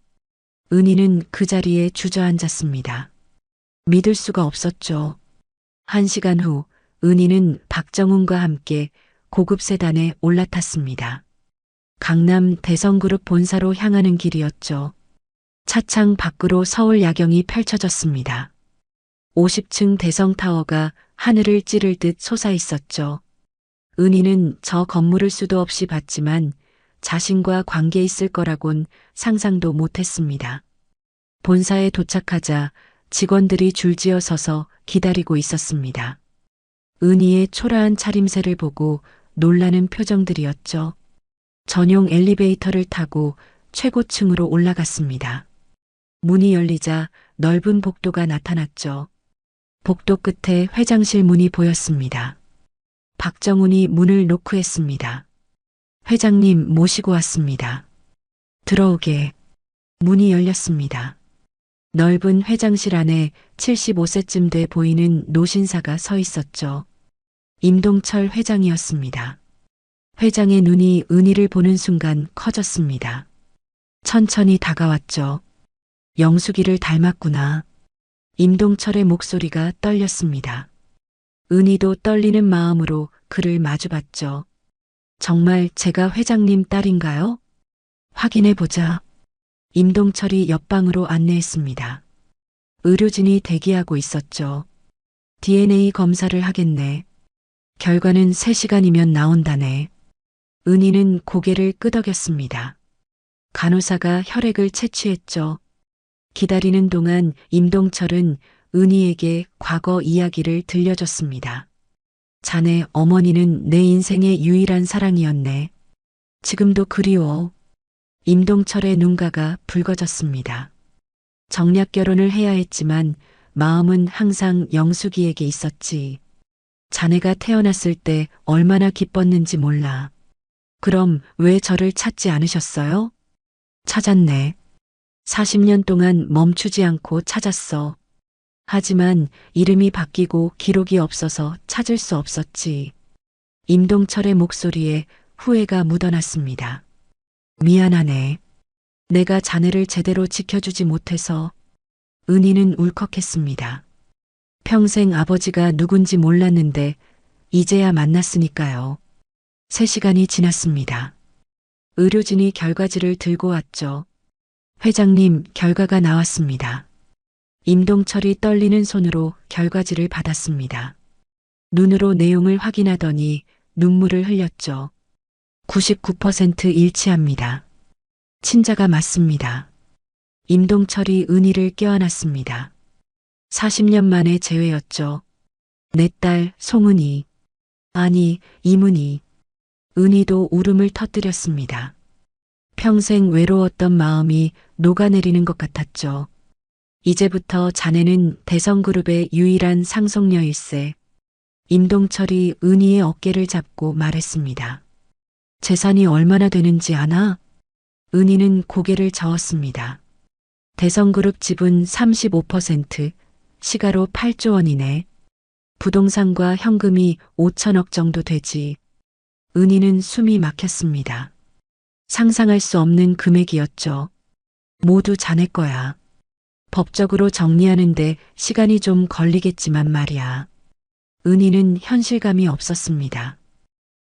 은희는 그 자리에 주저앉았습니다. 믿을 수가 없었죠. 1시간 후 은희는 박정훈과 함께 고급 세단에 올라탔습니다. 강남 대성그룹 본사로 향하는 길이었죠. 차창 밖으로 서울 야경이 펼쳐졌습니다. 50층 대성타워가 하늘을 찌를 듯 솟아 있었죠. 은희는 저 건물을 수도 없이 봤지만 자신과 관계 있을 거라곤 상상도 못했습니다. 본사에 도착하자 직원들이 줄지어 서서 기다리고 있었습니다. 은희의 초라한 차림새를 보고 놀라는 표정들이었죠. 전용 엘리베이터를 타고 최고층으로 올라갔습니다. 문이 열리자 넓은 복도가 나타났죠. 복도 끝에 회장실 문이 보였습니다. 박정훈이 문을 노크했습니다. 회장님 모시고 왔습니다. 들어오게. 문이 열렸습니다. 넓은 회장실 안에 75세쯤 돼 보이는 노신사가 서 있었죠. 임동철 회장이었습니다. 회장의 눈이 은희를 보는 순간 커졌습니다. 천천히 다가왔죠. 영숙이를 닮았구나. 임동철의 목소리가 떨렸습니다. 은희도 떨리는 마음으로 그를 마주봤죠. 정말 제가 회장님 딸인가요? 확인해 보자. 임동철이 옆방으로 안내했습니다. 의료진이 대기하고 있었죠. DNA 검사를 하겠네. 결과는 3시간이면 나온다네. 은희는 고개를 끄덕였습니다. 간호사가 혈액을 채취했죠. 기다리는 동안 임동철은 은희에게 과거 이야기를 들려줬습니다. 자네 어머니는 내 인생의 유일한 사랑이었네. 지금도 그리워. 임동철의 눈가가 붉어졌습니다. 정략 결혼을 해야 했지만 마음은 항상 영숙이에게 있었지. 자네가 태어났을 때 얼마나 기뻤는지 몰라. 그럼 왜 저를 찾지 않으셨어요? 찾았네. 40년 동안 멈추지 않고 찾았어. 하지만 이름이 바뀌고 기록이 없어서 찾을 수 없었지. 임동철의 목소리에 후회가 묻어났습니다. 미안하네. 내가 자네를 제대로 지켜주지 못해서. 은희는 울컥했습니다. 평생 아버지가 누군지 몰랐는데 이제야 만났으니까요. 3시간이 지났습니다. 의료진이 결과지를 들고 왔죠. 회장님, 결과가 나왔습니다. 임동철이 떨리는 손으로 결과지를 받았습니다. 눈으로 내용을 확인하더니 눈물을 흘렸죠. 99% 일치합니다. 친자가 맞습니다. 임동철이 은희를 껴안았습니다. 40년 만에 재회였죠. 내 딸 송은이. 아니, 이문희. 은희도 울음을 터뜨렸습니다. 평생 외로웠던 마음이 녹아내리는 것 같았죠. 이제부터 자네는 대성그룹의 유일한 상속녀일세. 임동철이 은희의 어깨를 잡고 말했습니다. 재산이 얼마나 되는지 아나? 은희는 고개를 저었습니다. 대성그룹 지분 35%, 시가로 8조 원이네. 부동산과 현금이 5천억 정도 되지. 은희는 숨이 막혔습니다. 상상할 수 없는 금액이었죠. 모두 자네 거야. 법적으로 정리하는데 시간이 좀 걸리겠지만 말이야. 은희는 현실감이 없었습니다.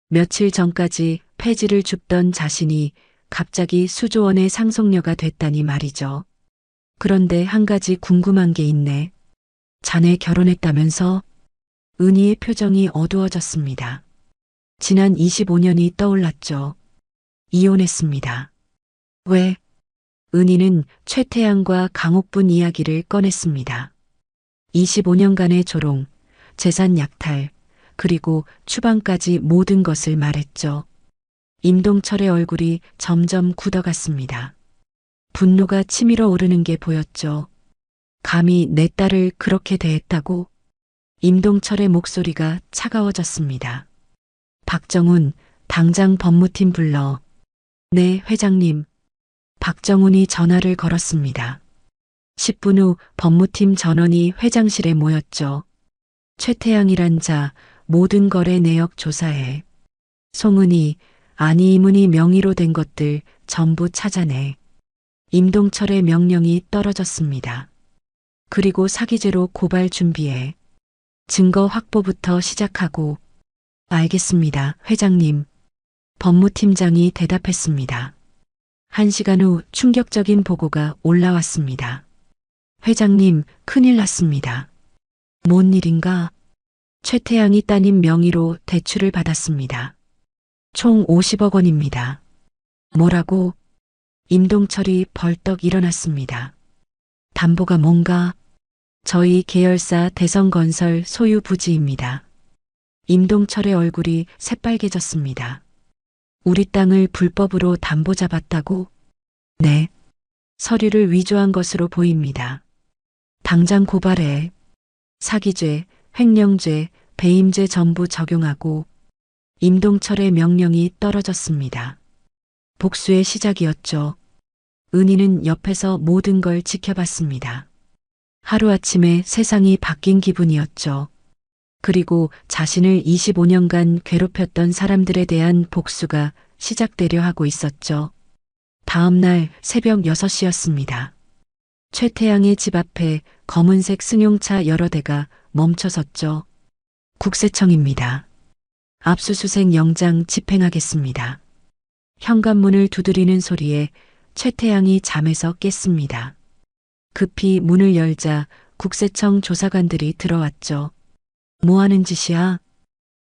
며칠 전까지 폐지를 줍던 자신이 갑자기 수조 원의 상속녀가 됐다니 말이죠. 그런데 한 가지 궁금한 게 있네. 자네 결혼했다면서? 은희의 표정이 어두워졌습니다. 지난 25년이 떠올랐죠. 이혼했습니다. 왜? 은희는 최태양과 강옥분 이야기를 꺼냈습니다. 25년간의 조롱, 재산 약탈, 그리고 추방까지 모든 것을 말했죠. 임동철의 얼굴이 점점 굳어갔습니다. 분노가 치밀어 오르는 게 보였죠. 감히 내 딸을 그렇게 대했다고? 임동철의 목소리가 차가워졌습니다. 박정훈, 당장 법무팀 불러. 네, 회장님. 박정훈이 전화를 걸었습니다. 10분 후 법무팀 전원이 회장실에 모였죠. 최태양이란 자 모든 거래 내역 조사해. 송은이, 아니 이문희 명의로 된 것들 전부 찾아내. 임동철의 명령이 떨어졌습니다. 그리고 사기죄로 고발 준비해. 증거 확보부터 시작하고. 알겠습니다, 회장님. 법무팀장이 대답했습니다. 1시간 후 충격적인 보고가 올라왔습니다. 회장님, 큰일 났습니다. 뭔 일인가? 최태양이 따님 명의로 대출을 받았습니다. 총 50억 원입니다. 뭐라고? 임동철이 벌떡 일어났습니다. 담보가 뭔가? 저희 계열사 대성건설 소유 부지입니다. 임동철의 얼굴이 새빨개졌습니다. 우리 땅을 불법으로 담보 잡았다고? 네. 서류를 위조한 것으로 보입니다. 당장 고발해. 사기죄, 횡령죄, 배임죄 전부 적용하고. 임동철의 명령이 떨어졌습니다. 복수의 시작이었죠. 은희는 옆에서 모든 걸 지켜봤습니다. 하루아침에 세상이 바뀐 기분이었죠. 그리고 자신을 25년간 괴롭혔던 사람들에 대한 복수가 시작되려 하고 있었죠. 다음 날 새벽 6시였습니다. 최태양의 집 앞에 검은색 승용차 여러 대가 멈춰섰죠. 국세청입니다. 압수수색 영장 집행하겠습니다. 현관문을 두드리는 소리에 최태양이 잠에서 깼습니다. 급히 문을 열자 국세청 조사관들이 들어왔죠. 뭐 하는 짓이야?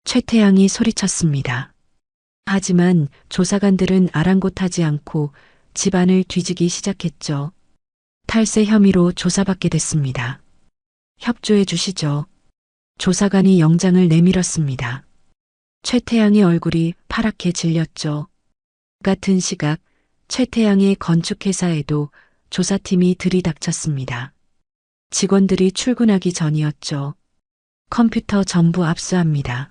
최태양이 소리쳤습니다. 하지만 조사관들은 아랑곳하지 않고 집안을 뒤지기 시작했죠. 탈세 혐의로 조사받게 됐습니다. 협조해 주시죠. 조사관이 영장을 내밀었습니다. 최태양의 얼굴이 파랗게 질렸죠. 같은 시각 최태양의 건축회사에도 조사팀이 들이닥쳤습니다. 직원들이 출근하기 전이었죠. 컴퓨터 전부 압수합니다.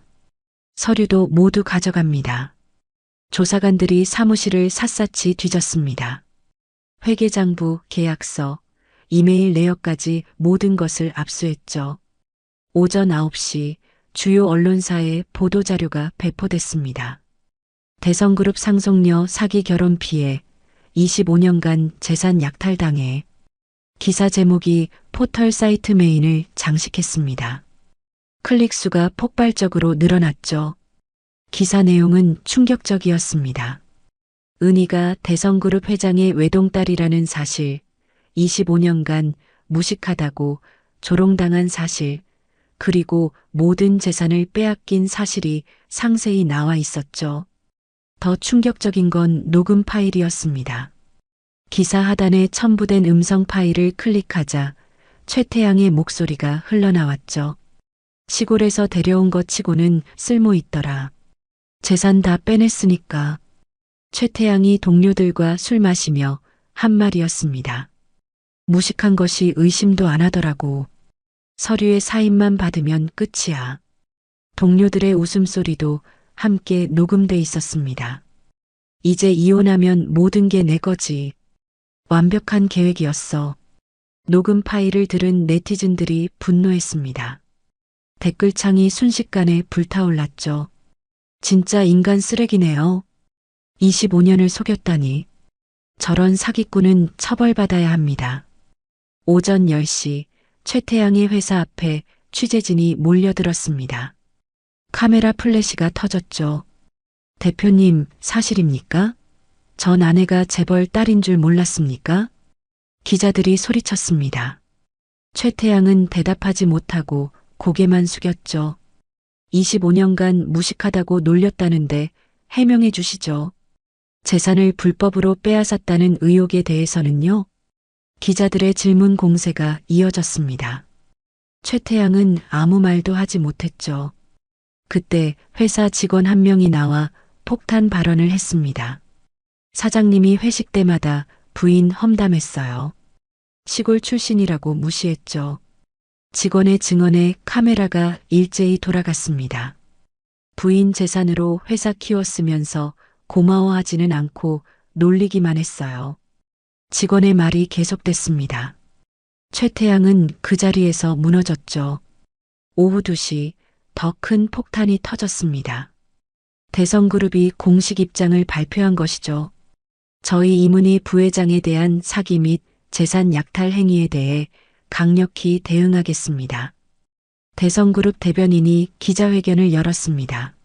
서류도 모두 가져갑니다. 조사관들이 사무실을 샅샅이 뒤졌습니다. 회계장부, 계약서, 이메일 내역까지 모든 것을 압수했죠. 오전 9시 주요 언론사에 보도자료가 배포됐습니다. 대성그룹 상속녀 사기 결혼 피해 25년간 재산 약탈당해. 기사 제목이 포털 사이트 메인을 장식했습니다. 클릭수가 폭발적으로 늘어났죠. 기사 내용은 충격적이었습니다. 은희가 대성그룹 회장의 외동딸이라는 사실, 25년간 무식하다고 조롱당한 사실, 그리고 모든 재산을 빼앗긴 사실이 상세히 나와 있었죠. 더 충격적인 건 녹음 파일이었습니다. 기사 하단에 첨부된 음성 파일을 클릭하자 최태양의 목소리가 흘러나왔죠. 시골에서 데려온 것 치고는 쓸모 있더라. 재산 다 빼냈으니까. 최태양이 동료들과 술 마시며 한 말이었습니다. 무식한 것이 의심도 안 하더라고. 서류의 사인만 받으면 끝이야. 동료들의 웃음소리도 함께 녹음돼 있었습니다. 이제 이혼하면 모든 게 내 거지. 완벽한 계획이었어. 녹음 파일을 들은 네티즌들이 분노했습니다. 댓글창이 순식간에 불타올랐죠. 진짜 인간 쓰레기네요. 25년을 속였다니. 저런 사기꾼은 처벌받아야 합니다. 오전 10시 최태양의 회사 앞에 취재진이 몰려들었습니다. 카메라 플래시가 터졌죠. 대표님, 사실입니까? 전 아내가 재벌 딸인 줄 몰랐습니까? 기자들이 소리쳤습니다. 최태양은 대답하지 못하고 고개만 숙였죠. 25년간 무식하다고 놀렸다는데 해명해 주시죠. 재산을 불법으로 빼앗았다는 의혹에 대해서는요? 기자들의 질문 공세가 이어졌습니다. 최태양은 아무 말도 하지 못했죠. 그때 회사 직원 한 명이 나와 폭탄 발언을 했습니다. 사장님이 회식 때마다 부인 험담했어요. 시골 출신이라고 무시했죠. 직원의 증언에 카메라가 일제히 돌아갔습니다. 부인 재산으로 회사 키웠으면서 고마워하지는 않고 놀리기만 했어요. 직원의 말이 계속됐습니다. 최태양은 그 자리에서 무너졌죠. 오후 2시 더 큰 폭탄이 터졌습니다. 대성그룹이 공식 입장을 발표한 것이죠. 저희 이문희 부회장에 대한 사기 및 재산 약탈 행위에 대해 강력히 대응하겠습니다. 대성그룹 대변인이 기자회견을 열었습니다.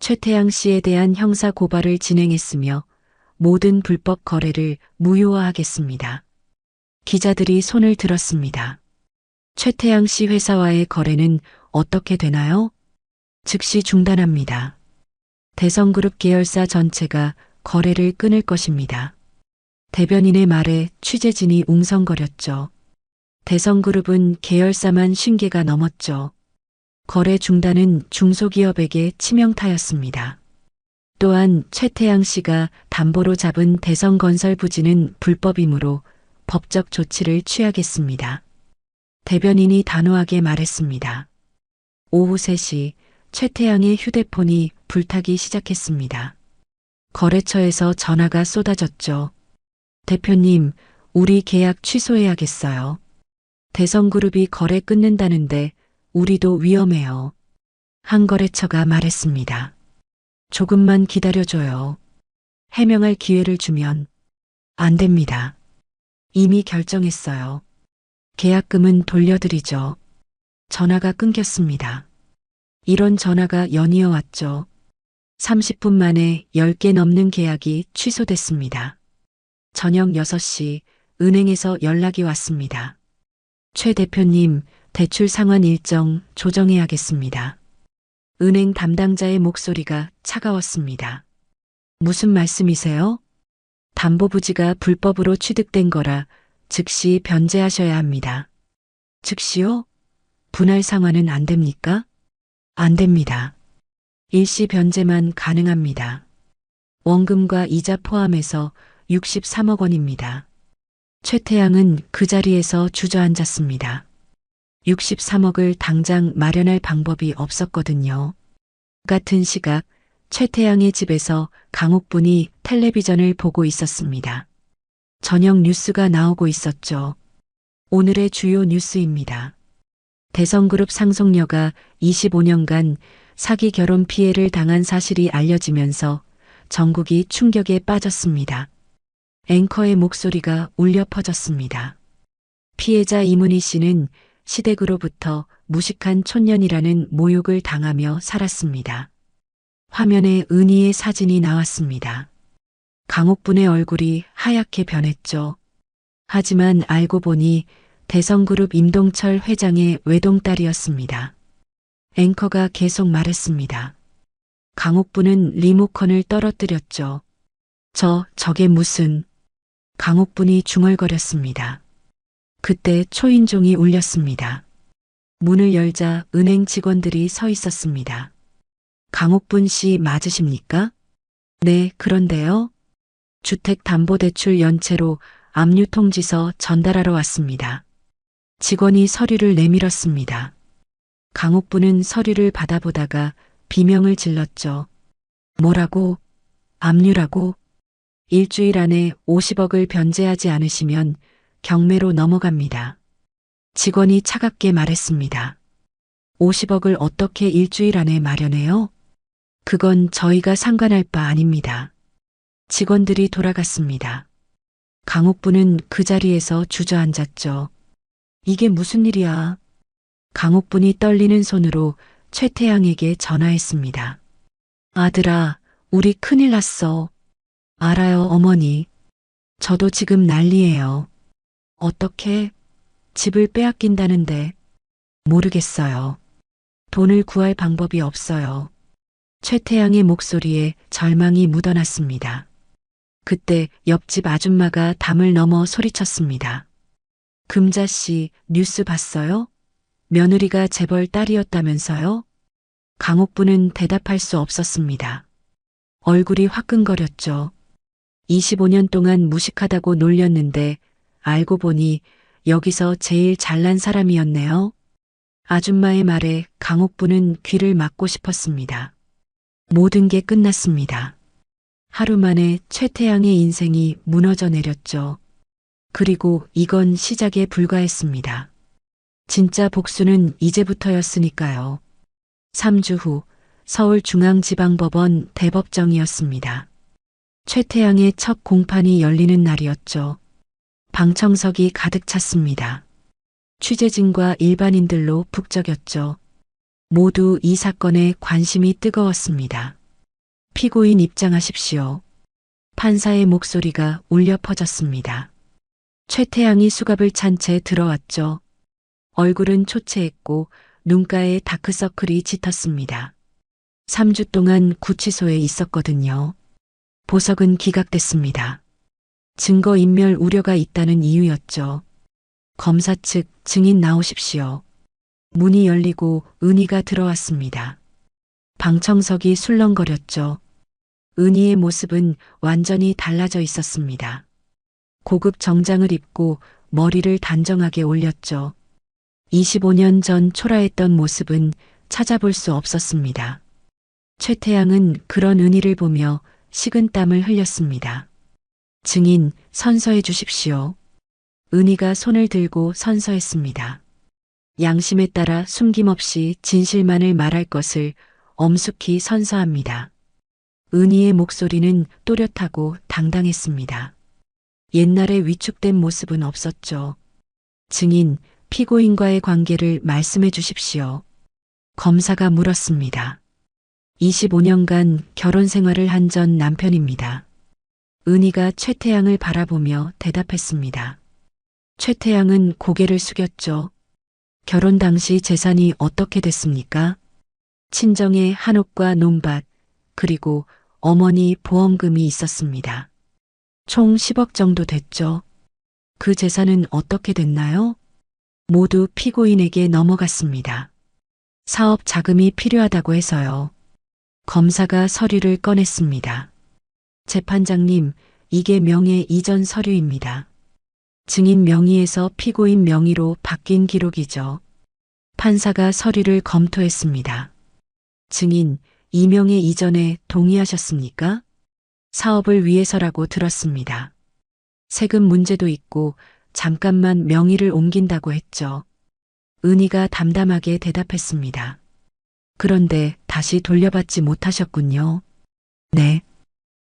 최태양 씨에 대한 형사 고발을 진행했으며 모든 불법 거래를 무효화하겠습니다. 기자들이 손을 들었습니다. 최태양 씨 회사와의 거래는 어떻게 되나요? 즉시 중단합니다. 대성그룹 계열사 전체가 거래를 끊을 것입니다. 대변인의 말에 취재진이 웅성거렸죠. 대성그룹은 계열사만 50개가 넘었죠. 거래 중단은 중소기업에게 치명타였습니다. 또한 최태양 씨가 담보로 잡은 대성건설 부지는 불법이므로 법적 조치를 취하겠습니다. 대변인이 단호하게 말했습니다. 오후 3시 최태양의 휴대폰이 불타기 시작했습니다. 거래처에서 전화가 쏟아졌죠. 대표님, 우리 계약 취소해야겠어요. 대성그룹이 거래 끊는다는데 우리도 위험해요. 한 거래처가 말했습니다. 조금만 기다려줘요. 해명할 기회를 주면 안 됩니다. 이미 결정했어요. 계약금은 돌려드리죠. 전화가 끊겼습니다. 이런 전화가 연이어 왔죠. 30분 만에 10개 넘는 계약이 취소됐습니다. 저녁 6시 은행에서 연락이 왔습니다. 최 대표님, 대출 상환 일정 조정해야겠습니다. 은행 담당자의 목소리가 차가웠습니다. 무슨 말씀이세요? 담보부지가 불법으로 취득된 거라 즉시 변제하셔야 합니다. 즉시요? 분할 상환은 안 됩니까? 안 됩니다. 일시 변제만 가능합니다. 원금과 이자 포함해서 63억 원입니다. 최태양은 그 자리에서 주저앉았습니다. 63억을 당장 마련할 방법이 없었거든요. 같은 시각 최태양의 집에서 강옥분이 텔레비전을 보고 있었습니다. 저녁 뉴스가 나오고 있었죠. 오늘의 주요 뉴스입니다. 대성그룹 상속녀가 25년간 사기 결혼 피해를 당한 사실이 알려지면서 전국이 충격에 빠졌습니다. 앵커의 목소리가 울려 퍼졌습니다. 피해자 이문희 씨는 시댁으로부터 무식한 촌년이라는 모욕을 당하며 살았습니다. 화면에 은희의 사진이 나왔습니다. 강옥분의 얼굴이 하얗게 변했죠. 하지만 알고 보니 대성그룹 임동철 회장의 외동딸이었습니다. 앵커가 계속 말했습니다. 강옥분은 리모컨을 떨어뜨렸죠. 저게 무슨... 강옥분이 중얼거렸습니다. 그때 초인종이 울렸습니다. 문을 열자 은행 직원들이 서 있었습니다. 강옥분 씨 맞으십니까? 네, 그런데요. 주택담보대출 연체로 압류통지서 전달하러 왔습니다. 직원이 서류를 내밀었습니다. 강옥분은 서류를 받아보다가 비명을 질렀죠. 뭐라고? 압류라고? 일주일 안에 50억을 변제하지 않으시면 경매로 넘어갑니다. 직원이 차갑게 말했습니다. 50억을 어떻게 일주일 안에 마련해요? 그건 저희가 상관할 바 아닙니다. 직원들이 돌아갔습니다. 강옥분은 그 자리에서 주저앉았죠. 이게 무슨 일이야? 강옥분이 떨리는 손으로 최태양에게 전화했습니다. 아들아, 우리 큰일 났어. 알아요, 어머니. 저도 지금 난리예요. 어떻게? 집을 빼앗긴다는데. 모르겠어요. 돈을 구할 방법이 없어요. 최태양의 목소리에 절망이 묻어났습니다. 그때 옆집 아줌마가 담을 넘어 소리쳤습니다. 금자 씨, 뉴스 봤어요? 며느리가 재벌 딸이었다면서요? 강옥분은 대답할 수 없었습니다. 얼굴이 화끈거렸죠. 25년 동안 무식하다고 놀렸는데 알고 보니 여기서 제일 잘난 사람이었네요. 아줌마의 말에 강옥분은 귀를 막고 싶었습니다. 모든 게 끝났습니다. 하루 만에 최태양의 인생이 무너져 내렸죠. 그리고 이건 시작에 불과했습니다. 진짜 복수는 이제부터였으니까요. 3주 후 서울중앙지방법원 대법정이었습니다. 최태양의 첫 공판이 열리는 날이었죠. 방청석이 가득 찼습니다. 취재진과 일반인들로 북적였죠. 모두 이 사건에 관심이 뜨거웠습니다. 피고인 입장하십시오. 판사의 목소리가 울려 퍼졌습니다. 최태양이 수갑을 찬 채 들어왔죠. 얼굴은 초췌했고 눈가에 다크서클이 짙었습니다. 3주 동안 구치소에 있었거든요. 보석은 기각됐습니다. 증거인멸 우려가 있다는 이유였죠. 검사 측 증인 나오십시오. 문이 열리고 은희가 들어왔습니다. 방청석이 술렁거렸죠. 은희의 모습은 완전히 달라져 있었습니다. 고급 정장을 입고 머리를 단정하게 올렸죠. 25년 전 초라했던 모습은 찾아볼 수 없었습니다. 최태양은 그런 은희를 보며 식은땀을 흘렸습니다. 증인, 선서해 주십시오. 은희가 손을 들고 선서했습니다. 양심에 따라 숨김없이 진실만을 말할 것을 엄숙히 선서합니다. 은희의 목소리는 또렷하고 당당했습니다. 옛날에 위축된 모습은 없었죠. 증인, 피고인과의 관계를 말씀해 주십시오. 검사가 물었습니다. 25년간 결혼 생활을 한 전 남편입니다. 은희가 최태양을 바라보며 대답했습니다. 최태양은 고개를 숙였죠. 결혼 당시 재산이 어떻게 됐습니까? 친정에 한옥과 논밭, 그리고 어머니 보험금이 있었습니다. 총 10억 정도 됐죠. 그 재산은 어떻게 됐나요? 모두 피고인에게 넘어갔습니다. 사업 자금이 필요하다고 해서요. 검사가 서류를 꺼냈습니다. 재판장님, 이게 명의 이전 서류입니다. 증인 명의에서 피고인 명의로 바뀐 기록이죠. 판사가 서류를 검토했습니다. 증인, 이 명의 이전에 동의하셨습니까? 사업을 위해서라고 들었습니다. 세금 문제도 있고 잠깐만 명의를 옮긴다고 했죠. 은희가 담담하게 대답했습니다. 그런데 다시 돌려받지 못하셨군요. 네.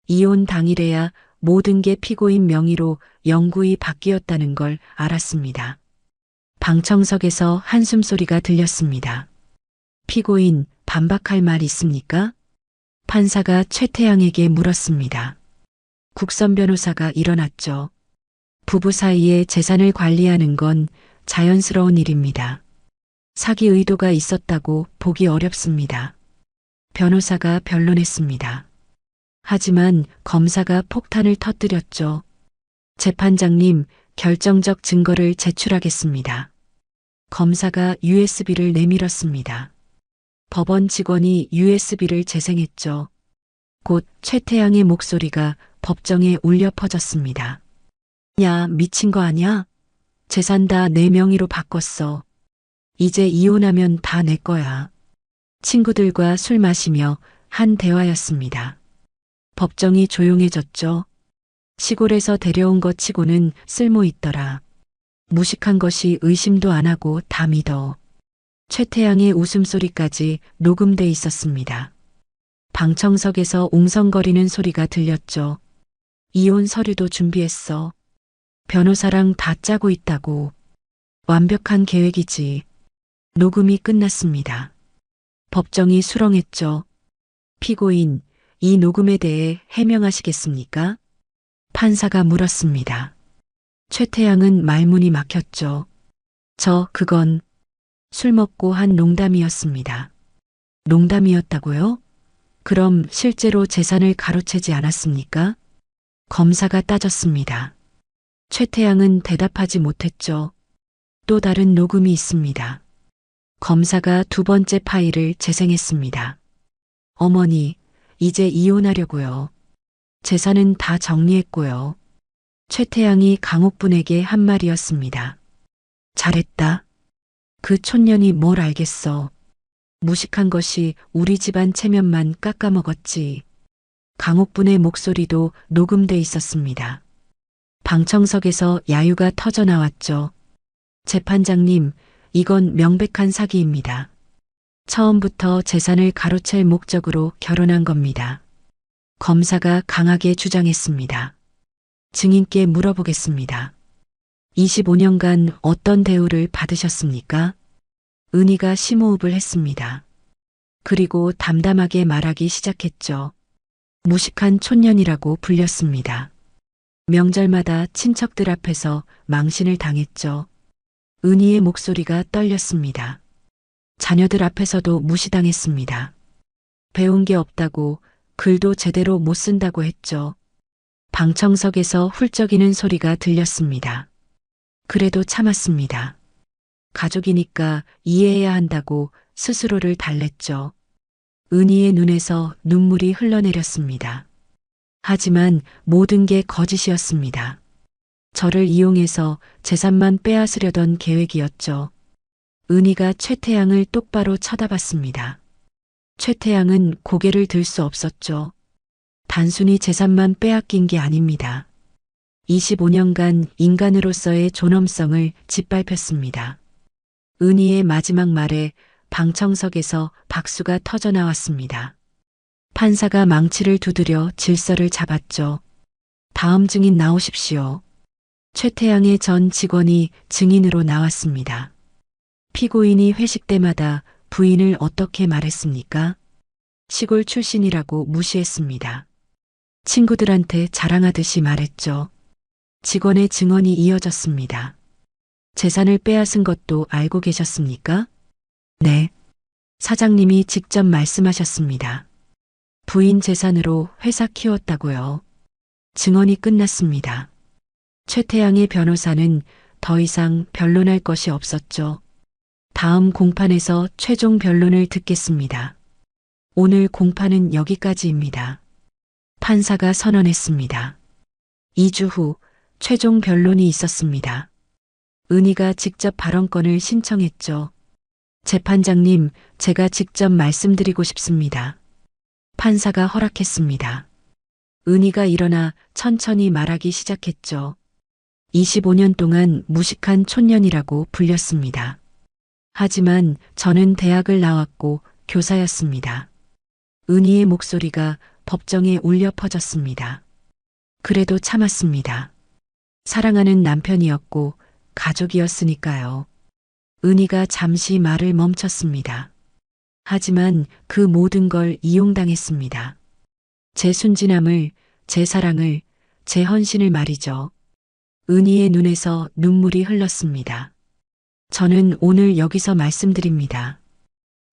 이혼 당일에야 모든 게 피고인 명의로 영구히 바뀌었다는 걸 알았습니다. 방청석에서 한숨소리가 들렸습니다. 피고인, 반박할 말 있습니까? 판사가 최태양에게 물었습니다. 국선 변호사가 일어났죠. 부부 사이에 재산을 관리하는 건 자연스러운 일입니다. 사기 의도가 있었다고 보기 어렵습니다. 변호사가 변론했습니다. 하지만 검사가 폭탄을 터뜨렸죠. 재판장님, 결정적 증거를 제출하겠습니다. 검사가 USB를 내밀었습니다. 법원 직원이 USB를 재생했죠. 곧 최태양의 목소리가 법정에 울려 퍼졌습니다. 야, 미친 거 아냐? 재산 다 내 명의로 바꿨어. 이제 이혼하면 다 내 거야. 친구들과 술 마시며 한 대화였습니다. 법정이 조용해졌죠. 시골에서 데려온 것 치고는 쓸모 있더라. 무식한 것이 의심도 안 하고 다 믿어. 최태양의 웃음소리까지 녹음돼 있었습니다. 방청석에서 웅성거리는 소리가 들렸죠. 이혼 서류도 준비했어. 변호사랑 다 짜고 있다고. 완벽한 계획이지. 녹음이 끝났습니다. 법정이 수렁했죠. 피고인, 이 녹음에 대해 해명하시겠습니까? 판사가 물었습니다. 최태양은 말문이 막혔죠. 그건 술 먹고 한 농담이었습니다. 농담이었다고요? 그럼 실제로 재산을 가로채지 않았습니까? 검사가 따졌습니다. 최태양은 대답하지 못했죠. 또 다른 녹음이 있습니다. 검사가 두 번째 파일을 재생했습니다. 어머니, 이제 이혼하려고요. 재산은 다 정리했고요. 최태양이 강옥분에게 한 말이었습니다. 잘했다. 그 촌년이 뭘 알겠어. 무식한 것이 우리 집안 체면만 깎아먹었지. 강옥분의 목소리도 녹음돼 있었습니다. 방청석에서 야유가 터져나왔죠. 재판장님, 이건 명백한 사기입니다. 처음부터 재산을 가로챌 목적으로 결혼한 겁니다. 검사가 강하게 주장했습니다. 증인께 물어보겠습니다. 25년간 어떤 대우를 받으셨습니까? 은희가 심호흡을 했습니다. 그리고 담담하게 말하기 시작했죠. 무식한 촌년이라고 불렸습니다. 명절마다 친척들 앞에서 망신을 당했죠. 은희의 목소리가 떨렸습니다. 자녀들 앞에서도 무시당했습니다. 배운 게 없다고, 글도 제대로 못 쓴다고 했죠. 방청석에서 훌쩍이는 소리가 들렸습니다. 그래도 참았습니다. 가족이니까 이해해야 한다고 스스로를 달랬죠. 은희의 눈에서 눈물이 흘러내렸습니다. 하지만 모든 게 거짓이었습니다. 저를 이용해서 재산만 빼앗으려던 계획이었죠. 은희가 최태양을 똑바로 쳐다봤습니다. 최태양은 고개를 들 수 없었죠. 단순히 재산만 빼앗긴 게 아닙니다. 25년간 인간으로서의 존엄성을 짓밟혔습니다. 은희의 마지막 말에 방청석에서 박수가 터져나왔습니다. 판사가 망치를 두드려 질서를 잡았죠. 다음 증인 나오십시오. 최태양의 전 직원이 증인으로 나왔습니다. 피고인이 회식 때마다 부인을 어떻게 말했습니까? 시골 출신이라고 무시했습니다. 친구들한테 자랑하듯이 말했죠. 직원의 증언이 이어졌습니다. 재산을 빼앗은 것도 알고 계셨습니까? 네. 사장님이 직접 말씀하셨습니다. 부인 재산으로 회사 키웠다고요. 증언이 끝났습니다. 최태양의 변호사는 더 이상 변론할 것이 없었죠. 다음 공판에서 최종 변론을 듣겠습니다. 오늘 공판은 여기까지입니다. 판사가 선언했습니다. 2주 후 최종 변론이 있었습니다. 은희가 직접 발언권을 신청했죠. 재판장님, 제가 직접 말씀드리고 싶습니다. 판사가 허락했습니다. 은희가 일어나 천천히 말하기 시작했죠. 25년 동안 무식한 촌년이라고 불렸습니다. 하지만 저는 대학을 나왔고 교사였습니다. 은희의 목소리가 법정에 울려 퍼졌습니다. 그래도 참았습니다. 사랑하는 남편이었고 가족이었으니까요. 은희가 잠시 말을 멈췄습니다. 하지만 그 모든 걸 이용당했습니다. 제 순진함을, 제 사랑을, 제 헌신을 말이죠. 은희의 눈에서 눈물이 흘렀습니다. 저는 오늘 여기서 말씀드립니다.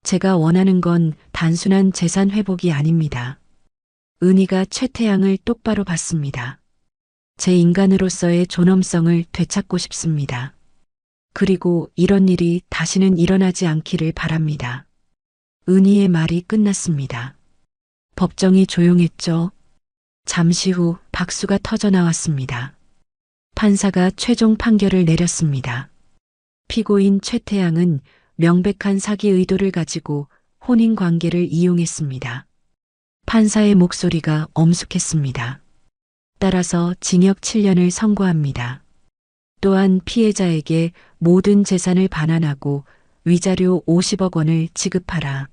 제가 원하는 건 단순한 재산 회복이 아닙니다. 은희가 최태양을 똑바로 봤습니다. 제 인간으로서의 존엄성을 되찾고 싶습니다. 그리고 이런 일이 다시는 일어나지 않기를 바랍니다. 은희의 말이 끝났습니다. 법정이 조용했죠. 잠시 후 박수가 터져 나왔습니다. 판사가 최종 판결을 내렸습니다. 피고인 최태양은 명백한 사기 의도를 가지고 혼인 관계를 이용했습니다. 판사의 목소리가 엄숙했습니다. 따라서 징역 7년을 선고합니다. 또한 피해자에게 모든 재산을 반환하고 위자료 50억 원을 지급하라.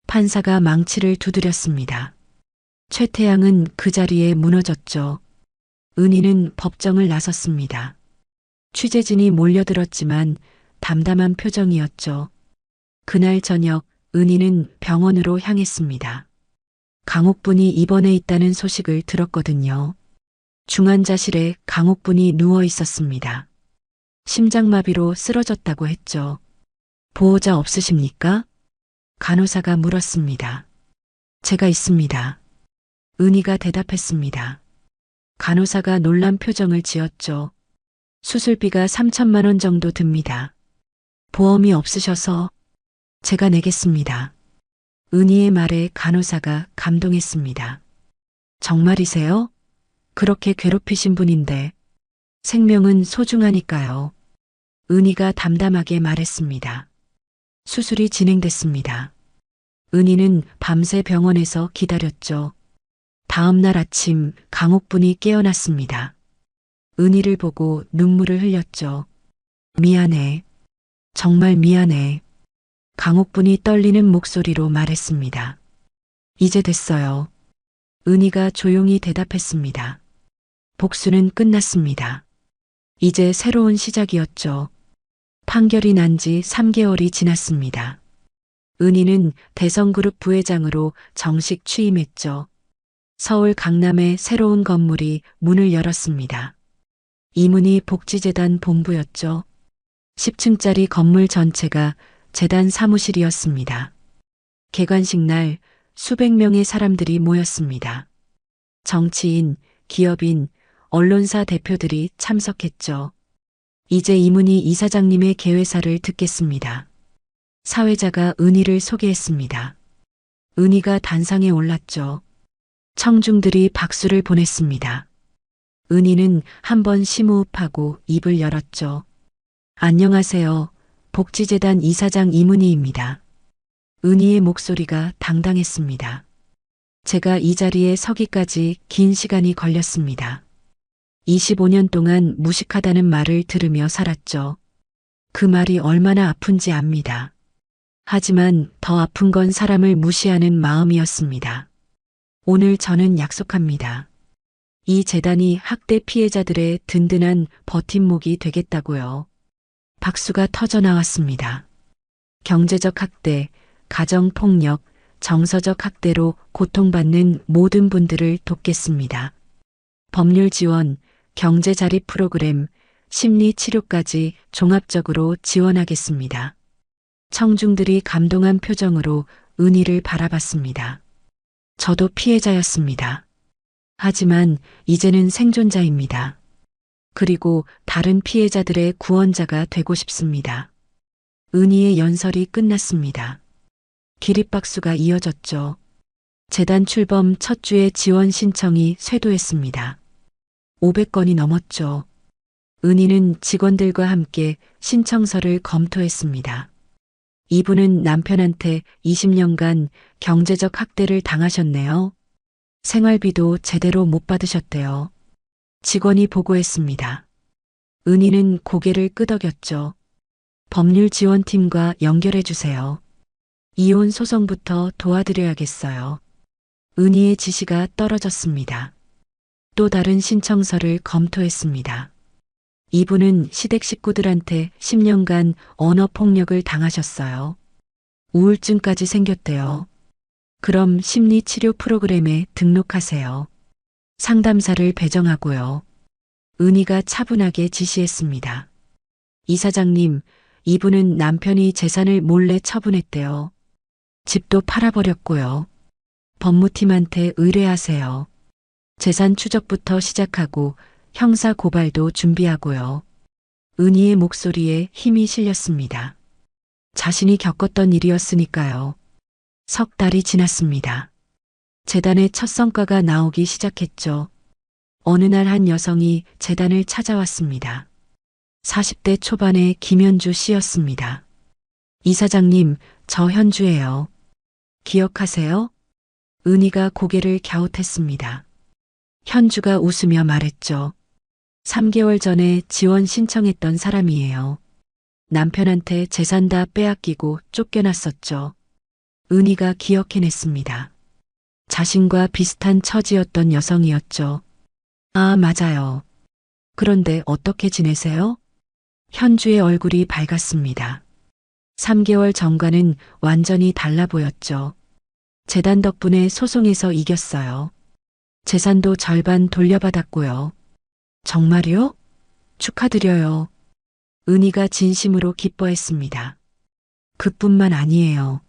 판사가 망치를 두드렸습니다. 최태양은 그 자리에 무너졌죠. 은희는 법정을 나섰습니다. 취재진이 몰려들었지만 담담한 표정이었죠. 그날 저녁 은희는 병원으로 향했습니다. 강옥분이 입원해 있다는 소식을 들었거든요. 중환자실에 강옥분이 누워 있었습니다. 심장마비로 쓰러졌다고 했죠. 보호자 없으십니까? 간호사가 물었습니다. 제가 있습니다. 은희가 대답했습니다. 간호사가 놀란 표정을 지었죠. 수술비가 3천만 원 정도 듭니다. 보험이 없으셔서 제가 내겠습니다. 은희의 말에 간호사가 감동했습니다. 정말이세요? 그렇게 괴롭히신 분인데 생명은 소중하니까요. 은희가 담담하게 말했습니다. 수술이 진행됐습니다. 은희는 밤새 병원에서 기다렸죠. 다음 날 아침 강옥분이 깨어났습니다. 은희를 보고 눈물을 흘렸죠. 미안해. 정말 미안해. 강옥분이 떨리는 목소리로 말했습니다. 이제 됐어요. 은희가 조용히 대답했습니다. 복수는 끝났습니다. 이제 새로운 시작이었죠. 판결이 난 지 3개월이 지났습니다. 은희는 대성그룹 부회장으로 정식 취임했죠. 서울 강남의 새로운 건물이 문을 열었습니다. 이문희 복지재단 본부였죠. 10층짜리 건물 전체가 재단 사무실이었습니다. 개관식 날 수백 명의 사람들이 모였습니다. 정치인, 기업인, 언론사 대표들이 참석했죠. 이제 이문희 이사장님의 개회사를 듣겠습니다. 사회자가 은희를 소개했습니다. 은희가 단상에 올랐죠. 청중들이 박수를 보냈습니다. 은희는 한번 심호흡하고 입을 열었죠. 안녕하세요. 복지재단 이사장 이문희입니다. 은희의 목소리가 당당했습니다. 제가 이 자리에 서기까지 긴 시간이 걸렸습니다. 25년 동안 무식하다는 말을 들으며 살았죠. 그 말이 얼마나 아픈지 압니다. 하지만 더 아픈 건 사람을 무시하는 마음이었습니다. 오늘 저는 약속합니다. 이 재단이 학대 피해자들의 든든한 버팀목이 되겠다고요. 박수가 터져 나왔습니다. 경제적 학대, 가정폭력, 정서적 학대로 고통받는 모든 분들을 돕겠습니다. 법률 지원, 경제 자립 프로그램, 심리 치료까지 종합적으로 지원하겠습니다. 청중들이 감동한 표정으로 은희를 바라봤습니다. 저도 피해자였습니다. 하지만 이제는 생존자입니다. 그리고 다른 피해자들의 구원자가 되고 싶습니다. 은희의 연설이 끝났습니다. 기립박수가 이어졌죠. 재단 출범 첫 주에 지원 신청이 쇄도했습니다. 500건이 넘었죠. 은희는 직원들과 함께 신청서를 검토했습니다. 이분은 남편한테 20년간 경제적 학대를 당하셨네요. 생활비도 제대로 못 받으셨대요. 직원이 보고했습니다. 은희는 고개를 끄덕였죠. 법률 지원팀과 연결해 주세요. 이혼 소송부터 도와드려야겠어요. 은희의 지시가 떨어졌습니다. 또 다른 신청서를 검토했습니다. 이분은 시댁 식구들한테 10년간 언어폭력을 당하셨어요. 우울증까지 생겼대요. 그럼 심리치료 프로그램에 등록하세요. 상담사를 배정하고요. 은희가 차분하게 지시했습니다. 이사장님, 이분은 남편이 재산을 몰래 처분했대요. 집도 팔아버렸고요. 법무팀한테 의뢰하세요. 재산 추적부터 시작하고 형사 고발도 준비하고요. 은희의 목소리에 힘이 실렸습니다. 자신이 겪었던 일이었으니까요. 석 달이 지났습니다. 재단의 첫 성과가 나오기 시작했죠. 어느 날 한 여성이 재단을 찾아왔습니다. 40대 초반의 김현주 씨였습니다. 이사장님, 저 현주예요. 기억하세요? 은희가 고개를 갸웃했습니다. 현주가 웃으며 말했죠. 3개월 전에 지원 신청했던 사람이에요. 남편한테 재산 다 빼앗기고 쫓겨났었죠. 은희가 기억해냈습니다. 자신과 비슷한 처지였던 여성이었죠. 아, 맞아요. 그런데 어떻게 지내세요? 현주의 얼굴이 밝았습니다. 3개월 전과는 완전히 달라 보였죠. 재단 덕분에 소송에서 이겼어요. 재산도 절반 돌려받았고요. 정말요? 축하드려요. 은희가 진심으로 기뻐했습니다. 그뿐만 아니에요.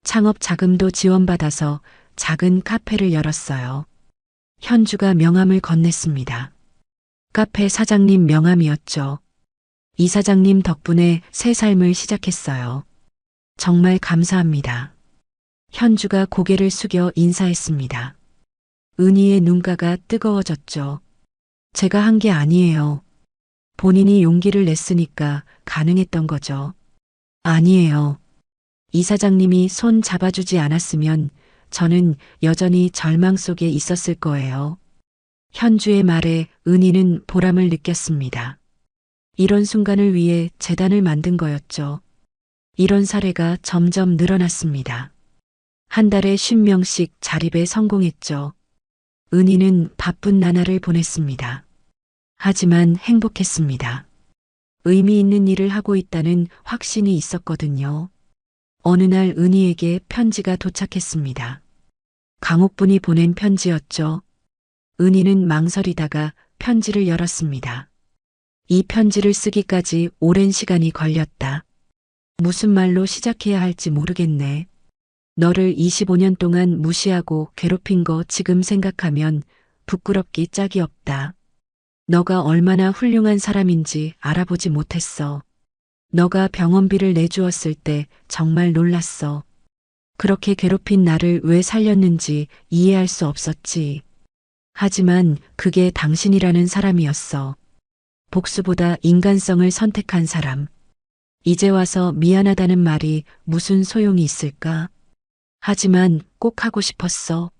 창업 자금도 지원받아서 작은 카페를 열었어요. 현주가 명함을 건넸습니다. 카페 사장님 명함이었죠. 이사장님 덕분에 새 삶을 시작했어요. 정말 감사합니다. 현주가 고개를 숙여 인사했습니다. 은희의 눈가가 뜨거워졌죠. 제가 한 게 아니에요. 본인이 용기를 냈으니까 가능했던 거죠. 아니에요. 이사장님이 손 잡아주지 않았으면 저는 여전히 절망 속에 있었을 거예요. 현주의 말에 은희는 보람을 느꼈습니다. 이런 순간을 위해 재단을 만든 거였죠. 이런 사례가 점점 늘어났습니다. 한 달에 50명씩 자립에 성공했죠. 은희는 바쁜 나날을 보냈습니다. 하지만 행복했습니다. 의미 있는 일을 하고 있다는 확신이 있었거든요. 어느 날 은희에게 편지가 도착했습니다. 강옥분이 보낸 편지였죠. 은희는 망설이다가 편지를 열었습니다. 이 편지를 쓰기까지 오랜 시간이 걸렸다. 무슨 말로 시작해야 할지 모르겠네. 너를 25년 동안 무시하고 괴롭힌 거 지금 생각하면 부끄럽기 짝이 없다. 너가 얼마나 훌륭한 사람인지 알아보지 못했어. 너가 병원비를 내주었을 때 정말 놀랐어. 그렇게 괴롭힌 나를 왜 살렸는지 이해할 수 없었지. 하지만 그게 당신이라는 사람이었어. 복수보다 인간성을 선택한 사람. 이제 와서 미안하다는 말이 무슨 소용이 있을까? 하지만 꼭 하고 싶었어.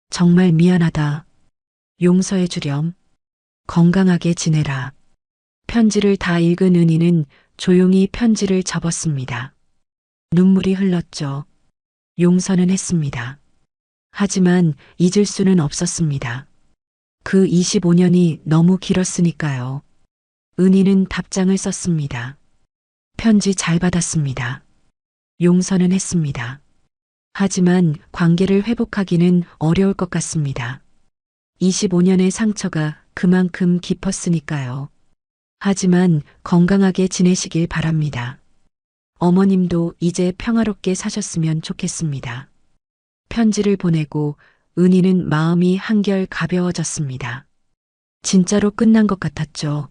정말 미안하다. 용서해 주렴. 건강하게 지내라. 편지를 다 읽은 은희는 조용히 편지를 접었습니다. 눈물이 흘렀죠. 용서는 했습니다. 하지만 잊을 수는 없었습니다. 그 25년이 너무 길었으니까요. 은희는 답장을 썼습니다. 편지 잘 받았습니다. 용서는 했습니다. 하지만 관계를 회복하기는 어려울 것 같습니다. 25년의 상처가 그만큼 깊었으니까요. 하지만 건강하게 지내시길 바랍니다. 어머님도 이제 평화롭게 사셨으면 좋겠습니다. 편지를 보내고 은희는 마음이 한결 가벼워졌습니다. 진짜로 끝난 것 같았죠.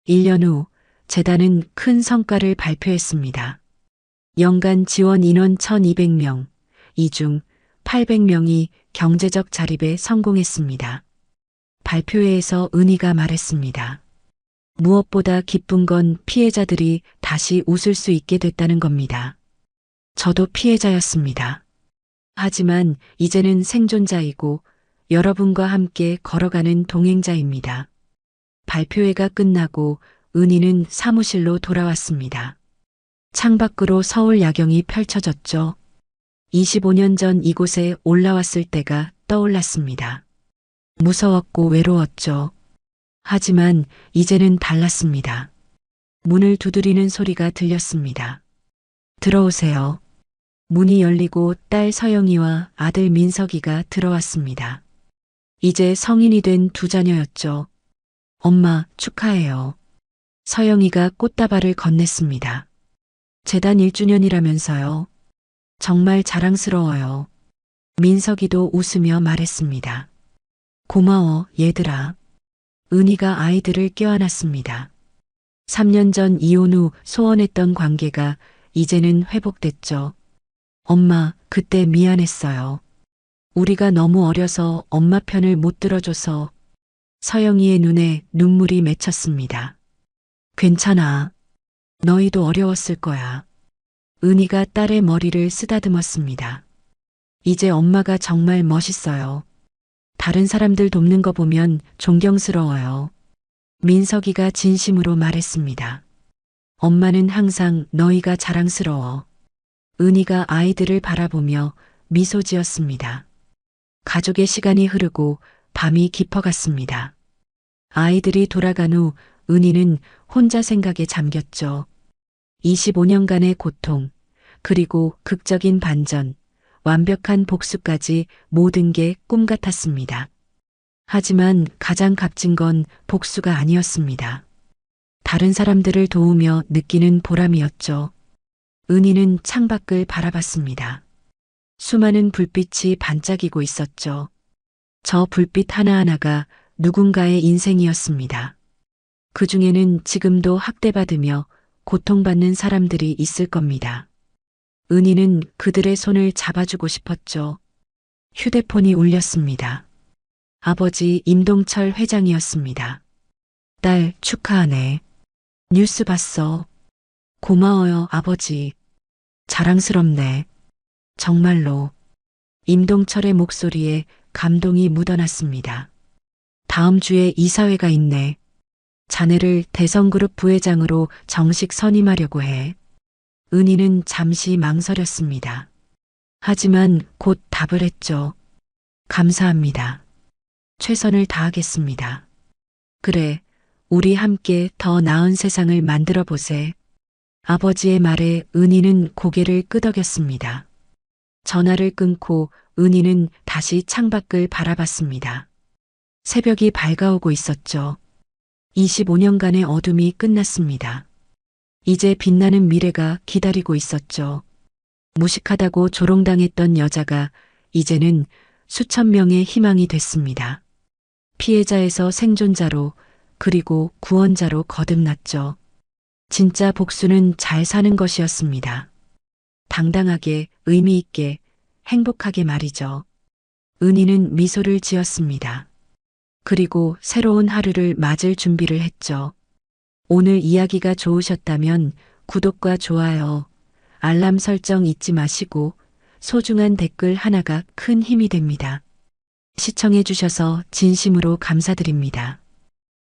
1년 후 재단은 큰 성과를 발표했습니다. 연간 지원 인원 1200명, 이 중 800명이 경제적 자립에 성공했습니다. 발표회에서 은희가 말했습니다. 무엇보다 기쁜 건 피해자들이 다시 웃을 수 있게 됐다는 겁니다. 저도 피해자였습니다. 하지만 이제는 생존자이고 여러분과 함께 걸어가는 동행자입니다. 발표회가 끝나고 은희는 사무실로 돌아왔습니다. 창밖으로 서울 야경이 펼쳐졌죠. 25년 전 이곳에 올라왔을 때가 떠올랐습니다. 무서웠고 외로웠죠. 하지만 이제는 달랐습니다. 문을 두드리는 소리가 들렸습니다. 들어오세요. 문이 열리고 딸 서영이와 아들 민석이가 들어왔습니다. 이제 성인이 된 두 자녀였죠. 엄마, 축하해요. 서영이가 꽃다발을 건넸습니다. 재단 1주년이라면서요. 정말 자랑스러워요. 민석이도 웃으며 말했습니다. 고마워, 얘들아. 은희가 아이들을 껴안았습니다. 3년 전 이혼 후 소원했던 관계가 이제는 회복됐죠. 엄마, 그때 미안했어요. 우리가 너무 어려서 엄마 편을 못 들어줘서. 서영이의 눈에 눈물이 맺혔습니다. 괜찮아. 너희도 어려웠을 거야. 은희가 딸의 머리를 쓰다듬었습니다. 이제 엄마가 정말 멋있어요. 다른 사람들 돕는 거 보면 존경스러워요. 민석이가 진심으로 말했습니다. 엄마는 항상 너희가 자랑스러워. 은희가 아이들을 바라보며 미소 지었습니다. 가족의 시간이 흐르고 밤이 깊어갔습니다. 아이들이 돌아간 후 은희는 혼자 생각에 잠겼죠. 25년간의 고통, 그리고 극적인 반전, 완벽한 복수까지 모든 게 꿈 같았습니다. 하지만 가장 값진 건 복수가 아니었습니다. 다른 사람들을 도우며 느끼는 보람이었죠. 은희는 창밖을 바라봤습니다. 수많은 불빛이 반짝이고 있었죠. 저 불빛 하나하나가 누군가의 인생이었습니다. 그 중에는 지금도 학대받으며 고통받는 사람들이 있을 겁니다. 은희는 그들의 손을 잡아주고 싶었죠. 휴대폰이 울렸습니다. 아버지 임동철 회장이었습니다. 딸 축하하네. 뉴스 봤어. 고마워요, 아버지. 자랑스럽네. 정말로. 임동철의 목소리에 감동이 묻어났습니다. 다음 주에 이사회가 있네. 자네를 대성그룹 부회장으로 정식 선임하려고 해. 은희는 잠시 망설였습니다. 하지만 곧 답을 했죠. 감사합니다. 최선을 다하겠습니다. 그래, 우리 함께 더 나은 세상을 만들어 보세. 아버지의 말에 은희는 고개를 끄덕였습니다. 전화를 끊고 은희는 다시 창밖을 바라봤습니다. 새벽이 밝아오고 있었죠. 25년간의 어둠이 끝났습니다. 이제 빛나는 미래가 기다리고 있었죠. 무식하다고 조롱당했던 여자가 이제는 수천 명의 희망이 됐습니다. 피해자에서 생존자로 그리고 구원자로 거듭났죠. 진짜 복수는 잘 사는 것이었습니다. 당당하게, 의미 있게, 행복하게 말이죠. 은희는 미소를 지었습니다. 그리고 새로운 하루를 맞을 준비를 했죠. 오늘 이야기가 좋으셨다면 구독과 좋아요, 알람 설정 잊지 마시고 소중한 댓글 하나가 큰 힘이 됩니다. 시청해 주셔서 진심으로 감사드립니다.